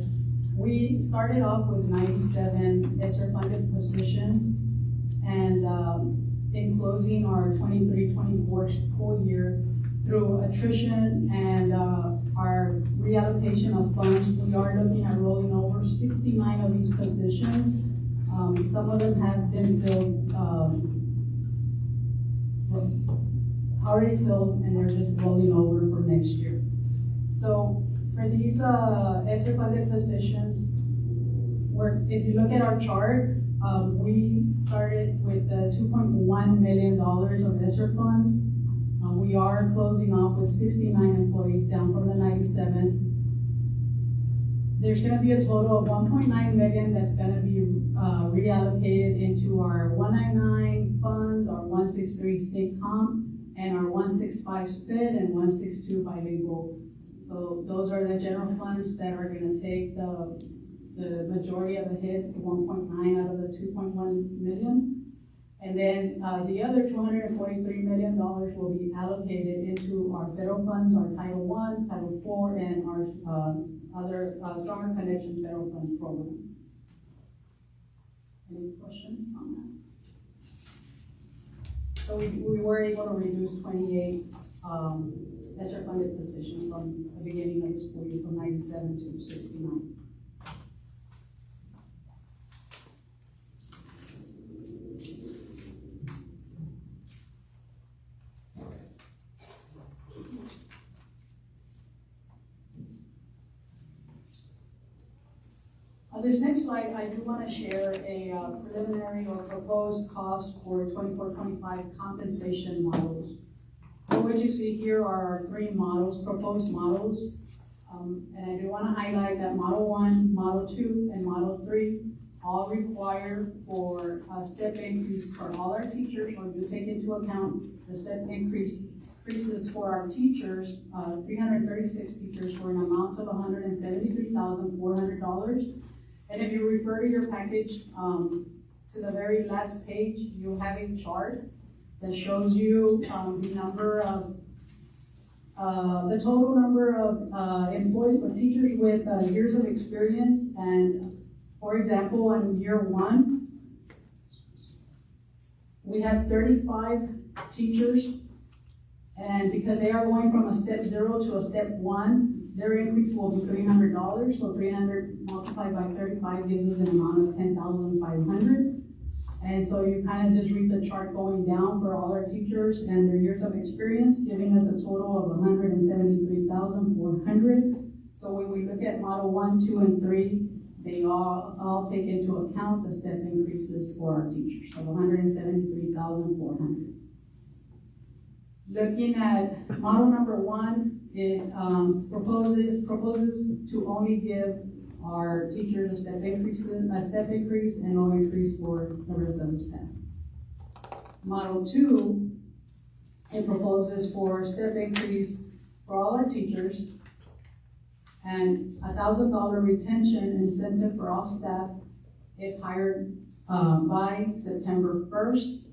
we started off with 97 ESSER funded positions, and in closing our 23-24 school year, through attrition and our reallocation of funds, we are looking at rolling over 69 of these positions. Some of them have been filled, already filled, and they're just rolling over for next year. So for these ESSER funded positions, if you look at our chart, we started with $2.1 million of ESSER funds. We are closing off with 69 employees, down from the 97. There's going to be a total of 1.9 million that's going to be reallocated into our 199 funds, our 163 state comp, and our 165 sped and 162 bilingual. So those are the general funds that are going to take the majority of the hit, 1.9 out of the 2.1 million. And then the other $243 million will be allocated into our federal funds, our Title I, Title IV, and our other Stronger Connections Federal Funds program. Any questions on that? So we were able to reduce 28 ESSER funded positions from the beginning of the school year, from 97 to 69. On this next slide, I do want to share a preliminary or proposed cost for 24-25 compensation models. So what you see here are our three models, proposed models. And I do want to highlight that Model 1, Model 2, and Model 3 all require for a step increase for all our teachers, or do take into account the step increases for our teachers, 336 teachers, for an amount of $173,400. And if you refer to your package, to the very last page, you have a chart that shows you the number of, the total number of employees or teachers with years of experience, and For example, in year one, we have 35 teachers, and because they are going from a step 0 to a step 1, their increase will be $300. So 300 multiplied by 35 gives us an amount of 10,500. And so you kind of just read the chart going down for all our teachers and their years of experience, giving us a total of 173,400. So when we look at model 1, 2, and 3, they all take into account the step increases for our teachers of 173,400. Looking at model number 1, it proposes to only give our teachers a step increase and no increase for the rest of the staff. Model 2, it proposes for a step increase for all our teachers and $1,000 retention incentive for all staff if hired by September 1st.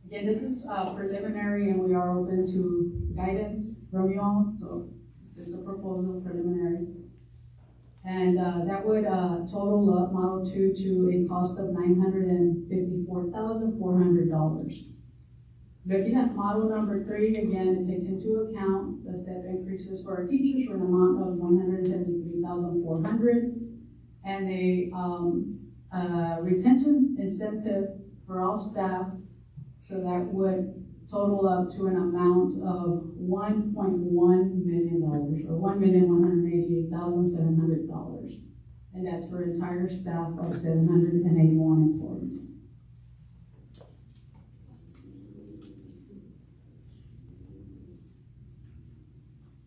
Again, this is preliminary and we are open to guidance from you all, so it's just a proposal preliminary. And that would total up model 2 to a cost of $954,400. Looking at model number 3, again, it takes into account the step increases for our teachers for an amount of $173,400 and a retention incentive for all staff. So that would total up to an amount of $1.1 million or $1,188,700. And that's for entire staff of 781 employees.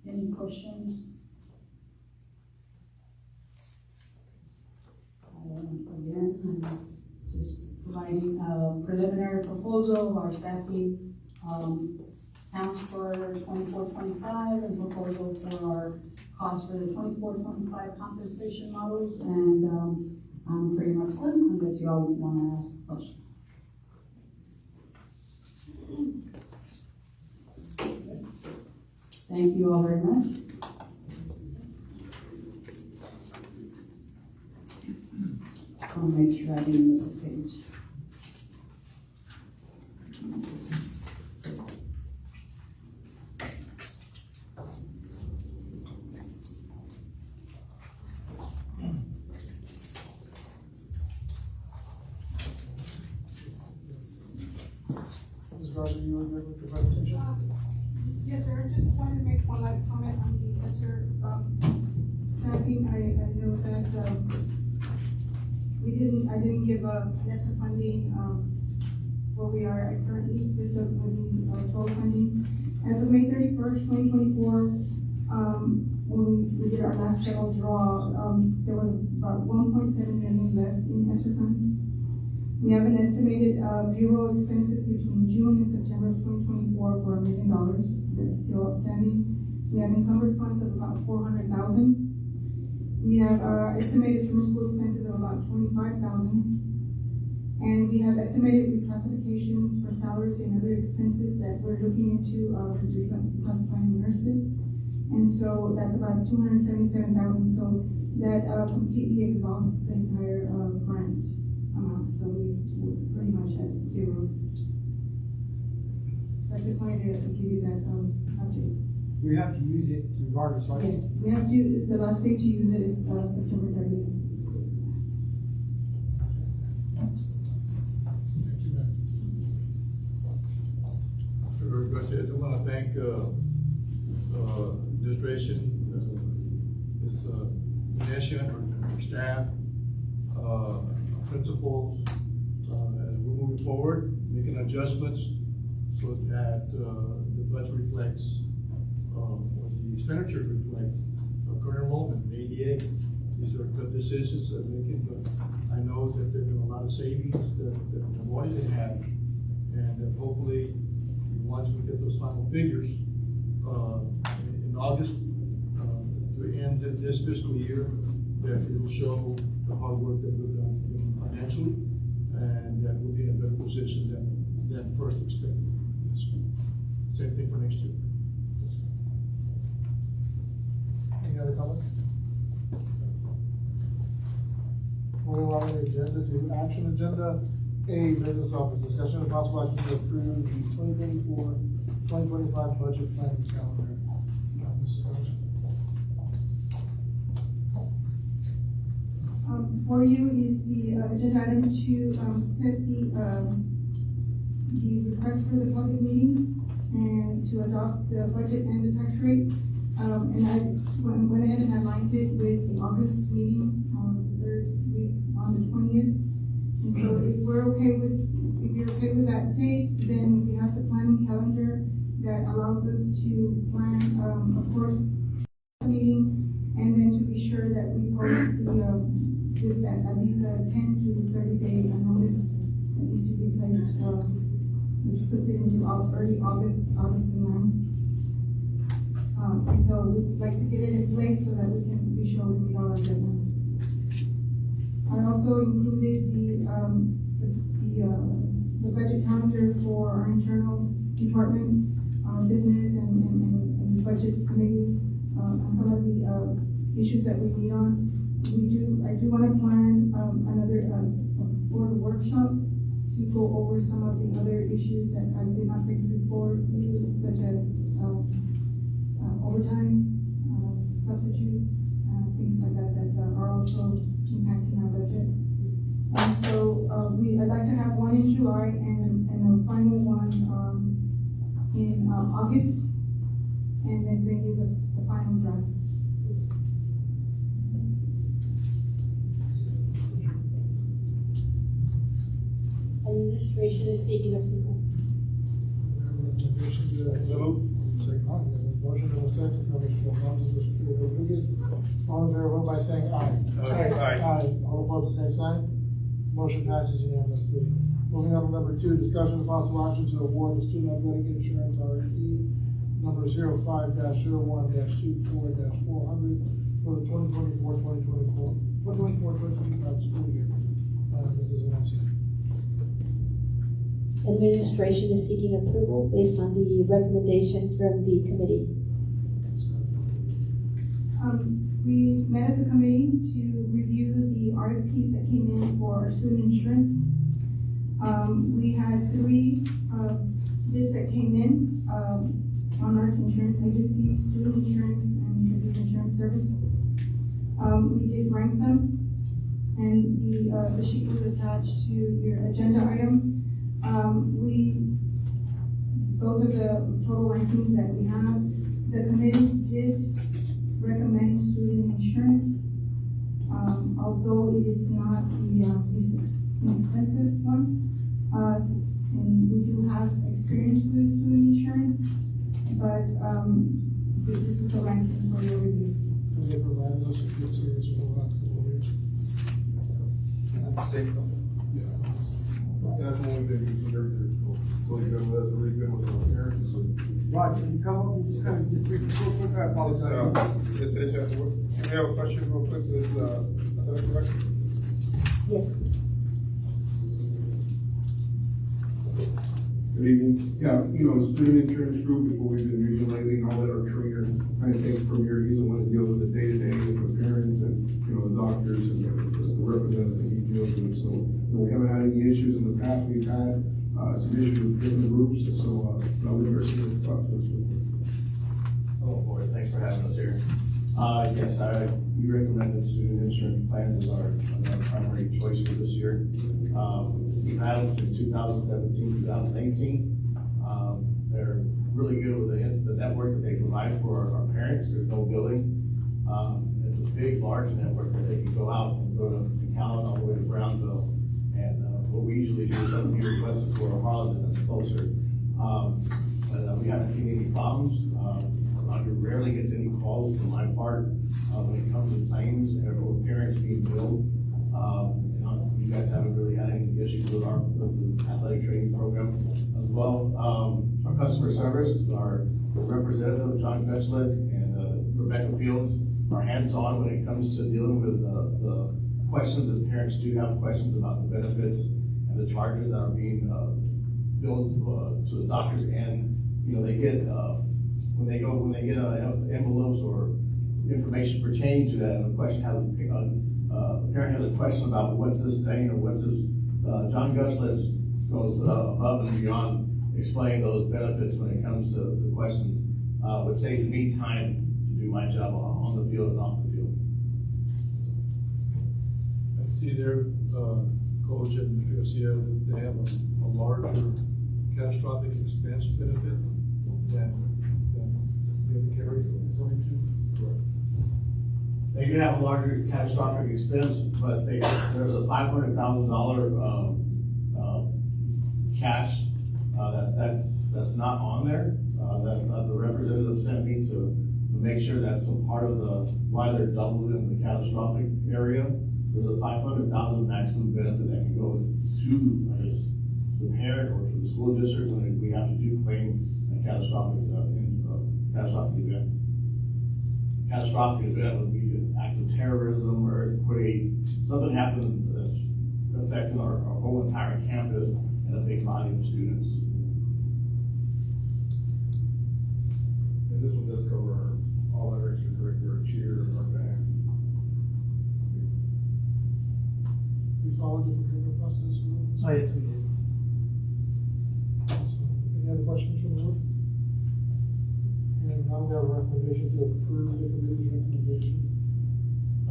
Any questions? Again, I'm just providing a preliminary proposal of our staffing counts for 24-25 and proposal for our cost for the 24-25 compensation models, and I'm pretty much done unless you all want to ask a question. Thank you all very much. I'll make sure I didn't miss a page. Ms. Garza, you were good with the presentation? Yes, sir, I just wanted to make one last comment on the ESSER staffing. I know that I didn't give ESSER funding where we are currently with the total funding. As of May 31st, 2024, when we did our last federal draw, there was about 1.7 million left in ESSER funds. We have an estimated payroll expenses between June and September of 2024 for $1 million that is still outstanding. We have encumbered funds of about $400,000. We have estimated summer school expenses of about $25,000. And we have estimated reclassifications for salaries and other expenses that we're looking into reclassifying nurses. And so that's about $277,000. So that completely exhausts the entire grant amount. So we're pretty much at zero. So I just wanted to give you that update. We have to use it regardless, right? Yes, we have to, the last day to use it is September 30th. Very good. I do want to thank administration, Ms. Ganesha, our staff, principals, as we're moving forward, making adjustments so that the budget reflects, or the expenditures reflect our current enrollment, ADA. These are good decisions that we're making, but I know that there have been a lot of savings that we've already been having, and that hopefully, once we get those final figures in August to end this fiscal year, that it will show the hard work that we've done financially, and that we'll be in a better position than first expected. Same thing for next year. Any other comments? Moving along agenda to action agenda. A, business office, discussion of possible action to approve the 2024-2025 budget planning calendar. Mrs. Rogers. For you is the agenda item to set the request for the public meeting and to adopt the budget and the tax rate. And I went ahead and aligned it with the August meeting, the third week on the 20th. And so if you're okay with that date, then we have the planning calendar that allows us to plan, of course, the meeting, and then to be sure that we post the, with that, at least a 10 to 30 day notice that needs to be placed, which puts it into early August, August 9th. And so we'd like to get it in place so that we can be sure we meet all our deadlines. I also included the budget calendar for our internal department, business and budget committee, on some of the issues that we meet on. I do want to plan another board workshop to go over some of the other issues that I did not bring before you, such as overtime, substitutes, things like that are also impacting our budget. And so I'd like to have one in July and a final one in August, and then bring you the final draft. Administration is seeking approval. Recommendation to second. Motion and a second from Mr. Hernandez and Mr. Rodriguez. All in favor, vote by saying aye. Aye. All opposed, the same sign. Motion passes unanimously. Moving on to number 2, discussion of possible action to award the student athletic insurance RFP number 05-01-24-400 for the 2024-2025 school year. Mrs. Valencia. Administration is seeking approval based on the recommendation from the committee. We met as a committee to review the RFPs that came in for our student insurance. We had 3 bids that came in on our insurance agency, student insurance, and business insurance service. We did rank them, and the sheet was attached to your agenda item. Those are the total rankings that we have. The committee did recommend student insurance, although it is not the least inexpensive one. And we do have experience with student insurance, but this is the ranking for your review. They provided us with good service over the last couple of years. Safe company. Yeah. That's one thing we do everything. Really good with our parents. Roger, can you come up and just kind of just brief us real quick? I apologize. Can we have a question real quick with, athletic director? Yes. Good evening. Yeah, student insurance group is what we've been using lately, and I'll let our trainer kind of take from here. He's the one that deals with the day-to-day with the parents and, the doctors and the representative that he deals with. So, we haven't had any issues in the past. We've had, some issues with different groups, so, I'll leave our students talk to us real quick. Hello, board. Thanks for having us here. Yes, we recommend that student insurance plans as our primary choice for this year. We've had them since 2017, 2018. They're really good with the network that they provide for our parents. There's no billing. It's a big, large network that they can go out and go to McAllen all the way to Brownsville. And what we usually do is something we requested for Harlingen that's closer. But we haven't seen any problems. Roger rarely gets any calls from my part when it comes to claims or parents being billed. You guys haven't really had any issues with the athletic training program as well. Our customer service, our representative, John Gutschlet and Rebecca Fields, are hands-on when it comes to dealing with the questions that parents do have questions about the benefits and the charges that are being billed to the doctors. And they get when they get envelopes or information pertaining to that, and the question hasn't the parent has a question about what's this saying or what's this, John Gusledge goes above and beyond explaining those benefits when it comes to questions, which saves me time to do my job on the field and off the field. I see there, Coach and Mr. Garcia, that they have a larger catastrophic expense benefit than we have to carry according to. They do have a larger catastrophic expense, but there's a $500,000 cash that's not on there, that the representative sent me to make sure that's a part of why they're doubled in the catastrophic area. There's a $500,000 maximum benefit that can go to, I guess, to the parent or to the school district when we have to claim a catastrophic event. Catastrophic event would be an act of terrorism, earthquake, something happened that's affecting our whole entire campus and a big body of students. And this one does cover all our extracurricular, cheer, and our band. We followed the procurement process for those? Oh, yes, we did. So, any other questions from the board? And now we have a recommendation to approve the committee's recommendation.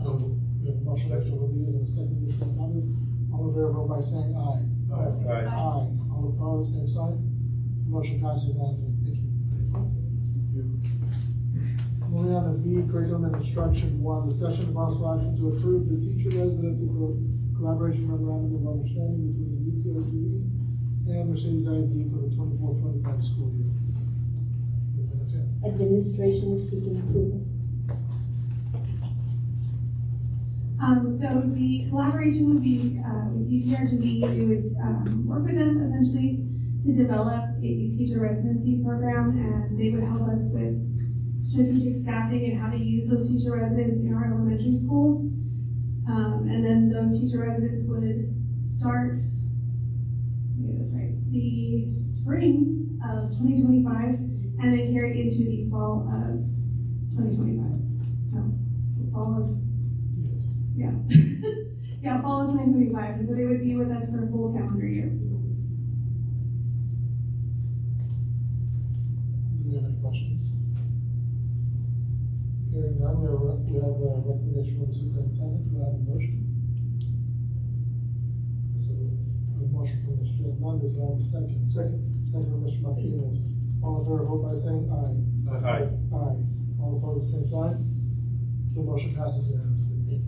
So- We have a motion by Mr. Rodriguez and a second, Mr. Hernandez. All in favor, vote by saying aye. Aye. Aye. All opposed, same sign. Motion passes unanimously. Thank you. Moving on to B, curriculum and instruction. One, discussion of possible action to approve the teacher residency collaboration memorandum of understanding between the UTRGV and Mercedes ISD for the 24-25 school year. Administration is seeking approval. So the collaboration would be with UTRGV. We would work with them essentially to develop a teacher residency program, and they would help us with strategic staffing and how to use those teacher residents in our elementary schools. And then those teacher residents would start, let me get this right, the spring of 2025, and then carry into the fall of 2025. No, fall of, Yes. yeah. Yeah, fall of 2025, and so they would be with us for a full calendar year. Do you have any questions? Hearing none, we have a recommendation from the superintendent. Do I have a motion? So, a motion from Mr. Hernandez, do I have a second? Second from Mr. Martinez. All in favor, vote by saying aye. Aye. Aye. All opposed, same sign. The motion passes unanimously.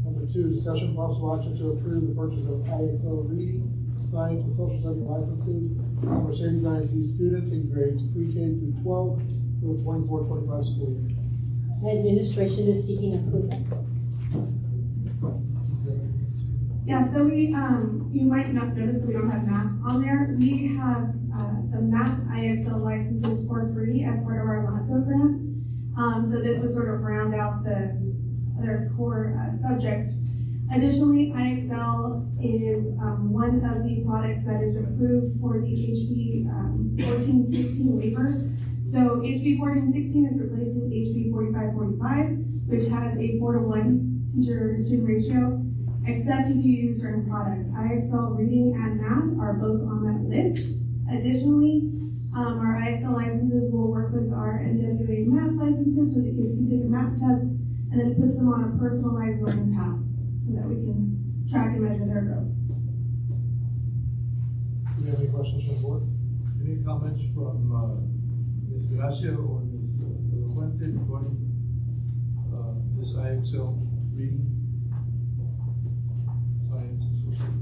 Number two, discussion of possible action to approve the purchase of IXL reading, science, and social studies licenses for Mercedes ISD students in grades pre-K through 12 for the 24-25 school year. Administration is seeking approval. Yeah, so we, you might not notice we don't have math on there. We have, the math IXL licenses for free as part of our LASSO grant. So this would sort of round out the other core subjects. Additionally, IXL is one of the products that is approved for the HB 1416 waiver. So HB 1416 is replacing HB 4545, which has a 4-to-1 teacher-student ratio, except if you use certain products. IXL reading and math are both on that list. Additionally, our IXL licenses will work with our NWA math licenses so that kids can take a math test, and then it puts them on a personalized learning path so that we can track and measure their growth. Do we have any questions from the board? Any comments from Ms. Gracia or Ms. Fuente regarding this IXL reading? Science and social.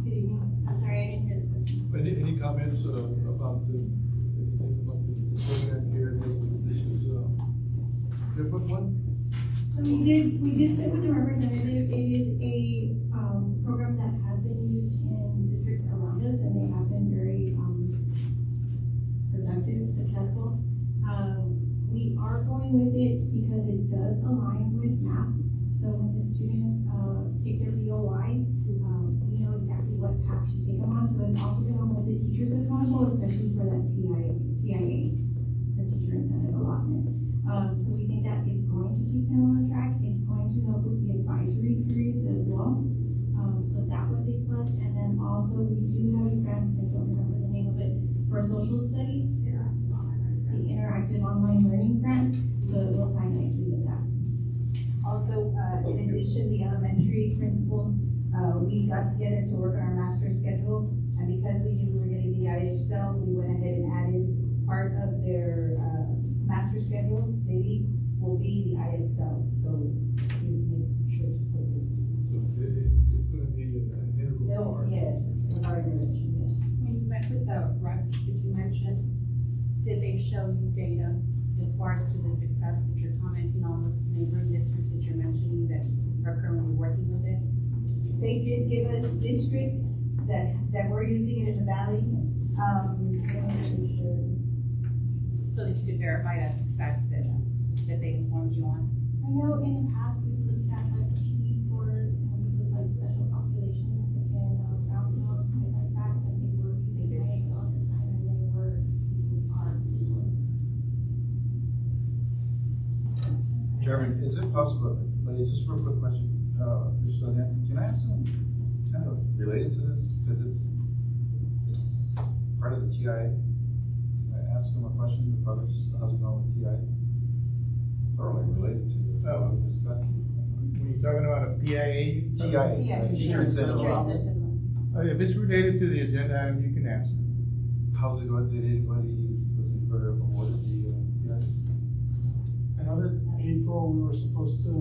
Good evening. I'm sorry, I didn't hear the question. Any comments about anything about the program here? This is a different one? So we did sit with the representative. It is a program that has been used in districts around us, and they have been very productive, successful. We are going with it because it does align with math. So when the students take their VOI, we know exactly what path to take them on. So it's also going to hold the teachers accountable, especially for that TIA, the teacher incentive allotment. So we think that it's going to keep him on track. It's going to help with the advisory periods as well. So that was a plus. And then also we do have a grant, I don't remember the name of it, for social studies. The interactive online learning grant. So it will tie nicely with that. Also, in addition, the elementary principals, we got together to work on our master schedule, and because we knew we were getting the IXL, we went ahead and added part of their, master schedule daily will be the IXL, so we make sure to put it. So it's gonna be an integral part. Yes, in our intervention, yes. When you met with the reps that you mentioned, did they show you data as far as to the success that you're commenting on with neighboring districts that you're mentioning that are currently working with it? They did give us districts that were using it in the valley, let me make sure. So that you could verify that success that they informed you on? I know in the past we've looked at like PD scores and we looked like special populations within Brown Hills, things like that, and they were using IXL at the time and they were exceeding our scores. Chairman, is it possible, like, just a real quick question, just so that, can I ask something kind of related to this? Because it's part of the TI. Can I ask him a question, the progress, how's it going with TI? It's all like related to what we discussed. When you're talking about a PIA? TI, teacher incentive. If it's related to the agenda item, you can ask. How's it going? Did anybody, was it for awarded the TI? I know that April, we were supposed to,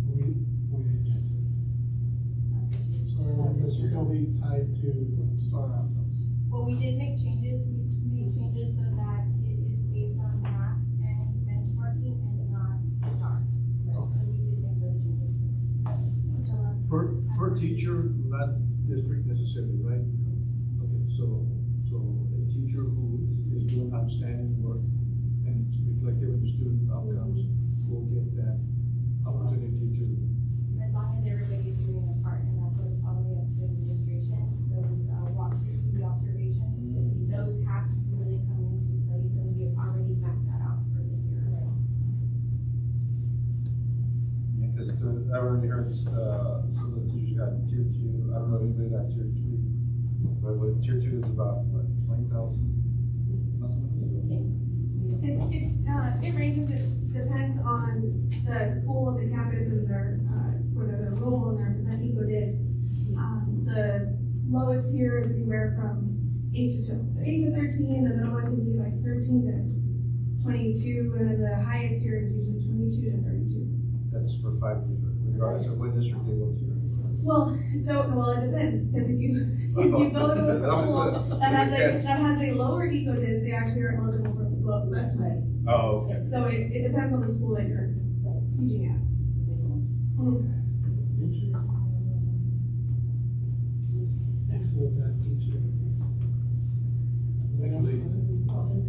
we rejected it. So everyone can still be tied to star outcomes. Well, we did make changes. We made changes so that it is based on math and benchmarking and not STAR. So we did make those changes. For teacher, not district necessarily, right? Okay, so a teacher who is doing outstanding work and it's reflective in the student outcomes will get that opportunity to. As long as everybody is doing their part, and that goes all the way up to administration, those walkthroughs and the observations, those have to really come into place, and we have already mapped that out for the year. Because I already heard, some of the teachers got tier 2, I don't know if anybody got tier 3, but what tier 2 is about, what, 20,000? It ranges, it depends on the school and the campus and their, whether they're rural and they're percent eco-dis. The lowest tier is anywhere from 8 to 13, the middle one can be like 13 to 22, and then the highest tier is usually 22 to 32. That's for 5 years, regardless of what district they go to. Well, it depends, because if you go to a school that has a lower eco-dis, they actually are eligible for less money. Oh, okay. So it depends on the school that you're teaching at. Excellent, that teacher.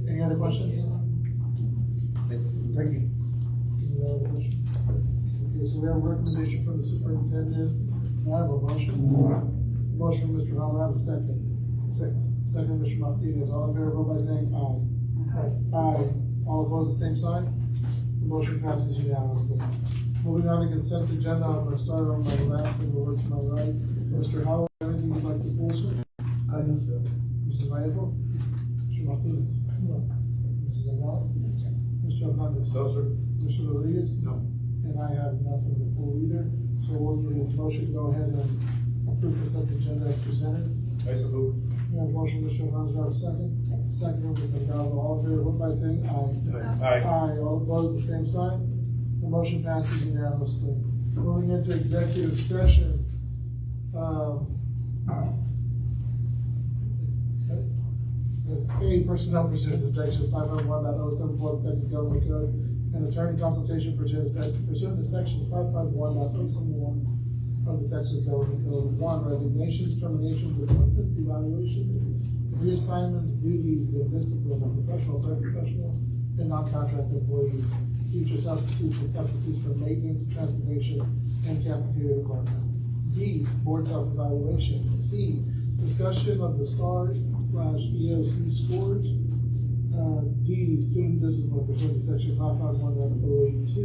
Any other questions? Thank you. Any other questions? Okay, so we have a recommendation from the superintendent. Do I have a motion? Motion from Mr. Hall, I have a second. Second, Mr. Martinez. All in favor, vote by saying aye. Aye. All opposed, the same sign. The motion passes unanimously. Moving on to consent agenda, I'm gonna start on my left and over to my right. Mr. Howell, anything you'd like to pull, sir? No, sir. Mrs. Vallejo? Mr. Martinez? No. Mrs. Ayala? Mr. Hernandez? So, sir. Mr. Rodriguez? No. And I have nothing to pull either, so we'll need a motion to go ahead and approve consent agenda as presented. I suppose. We have a motion, Mr. Hernandez, do I have a second? Second, from Ms. Delgado, all in favor, vote by saying aye. Aye, all opposed, the same sign. The motion passes unanimously. Moving into executive session. Says A, personnel pursuant to section 551.074 of the Texas Government Code, and attorney consultation pursuant to section 551.071 of the Texas Government Code. 1, resignations, terminations, appointments, evaluations, reassignments, duties, and discipline of professional, paraprofessional, and non-contract employees, teacher substitutes and substitutes for maintenance, transportation, and cafeteria department. D, board self-evaluation. C, discussion of the STAR/EOC scores. D, student discipline pursuant to section 551.082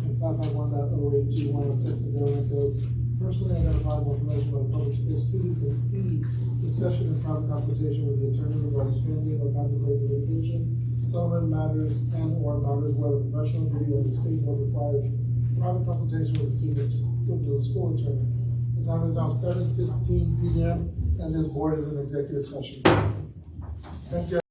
and 551.0821 of Texas Government Code, personally identifiable information about a public school student. And E, discussion and private consultation with the attorney regarding pending or contemplated litigation, settlement matters, and or matters where the professional duty of the state board requires private consultation with the school attorney. The time is now 7:16 p.m. and this board is in executive session. Thank you.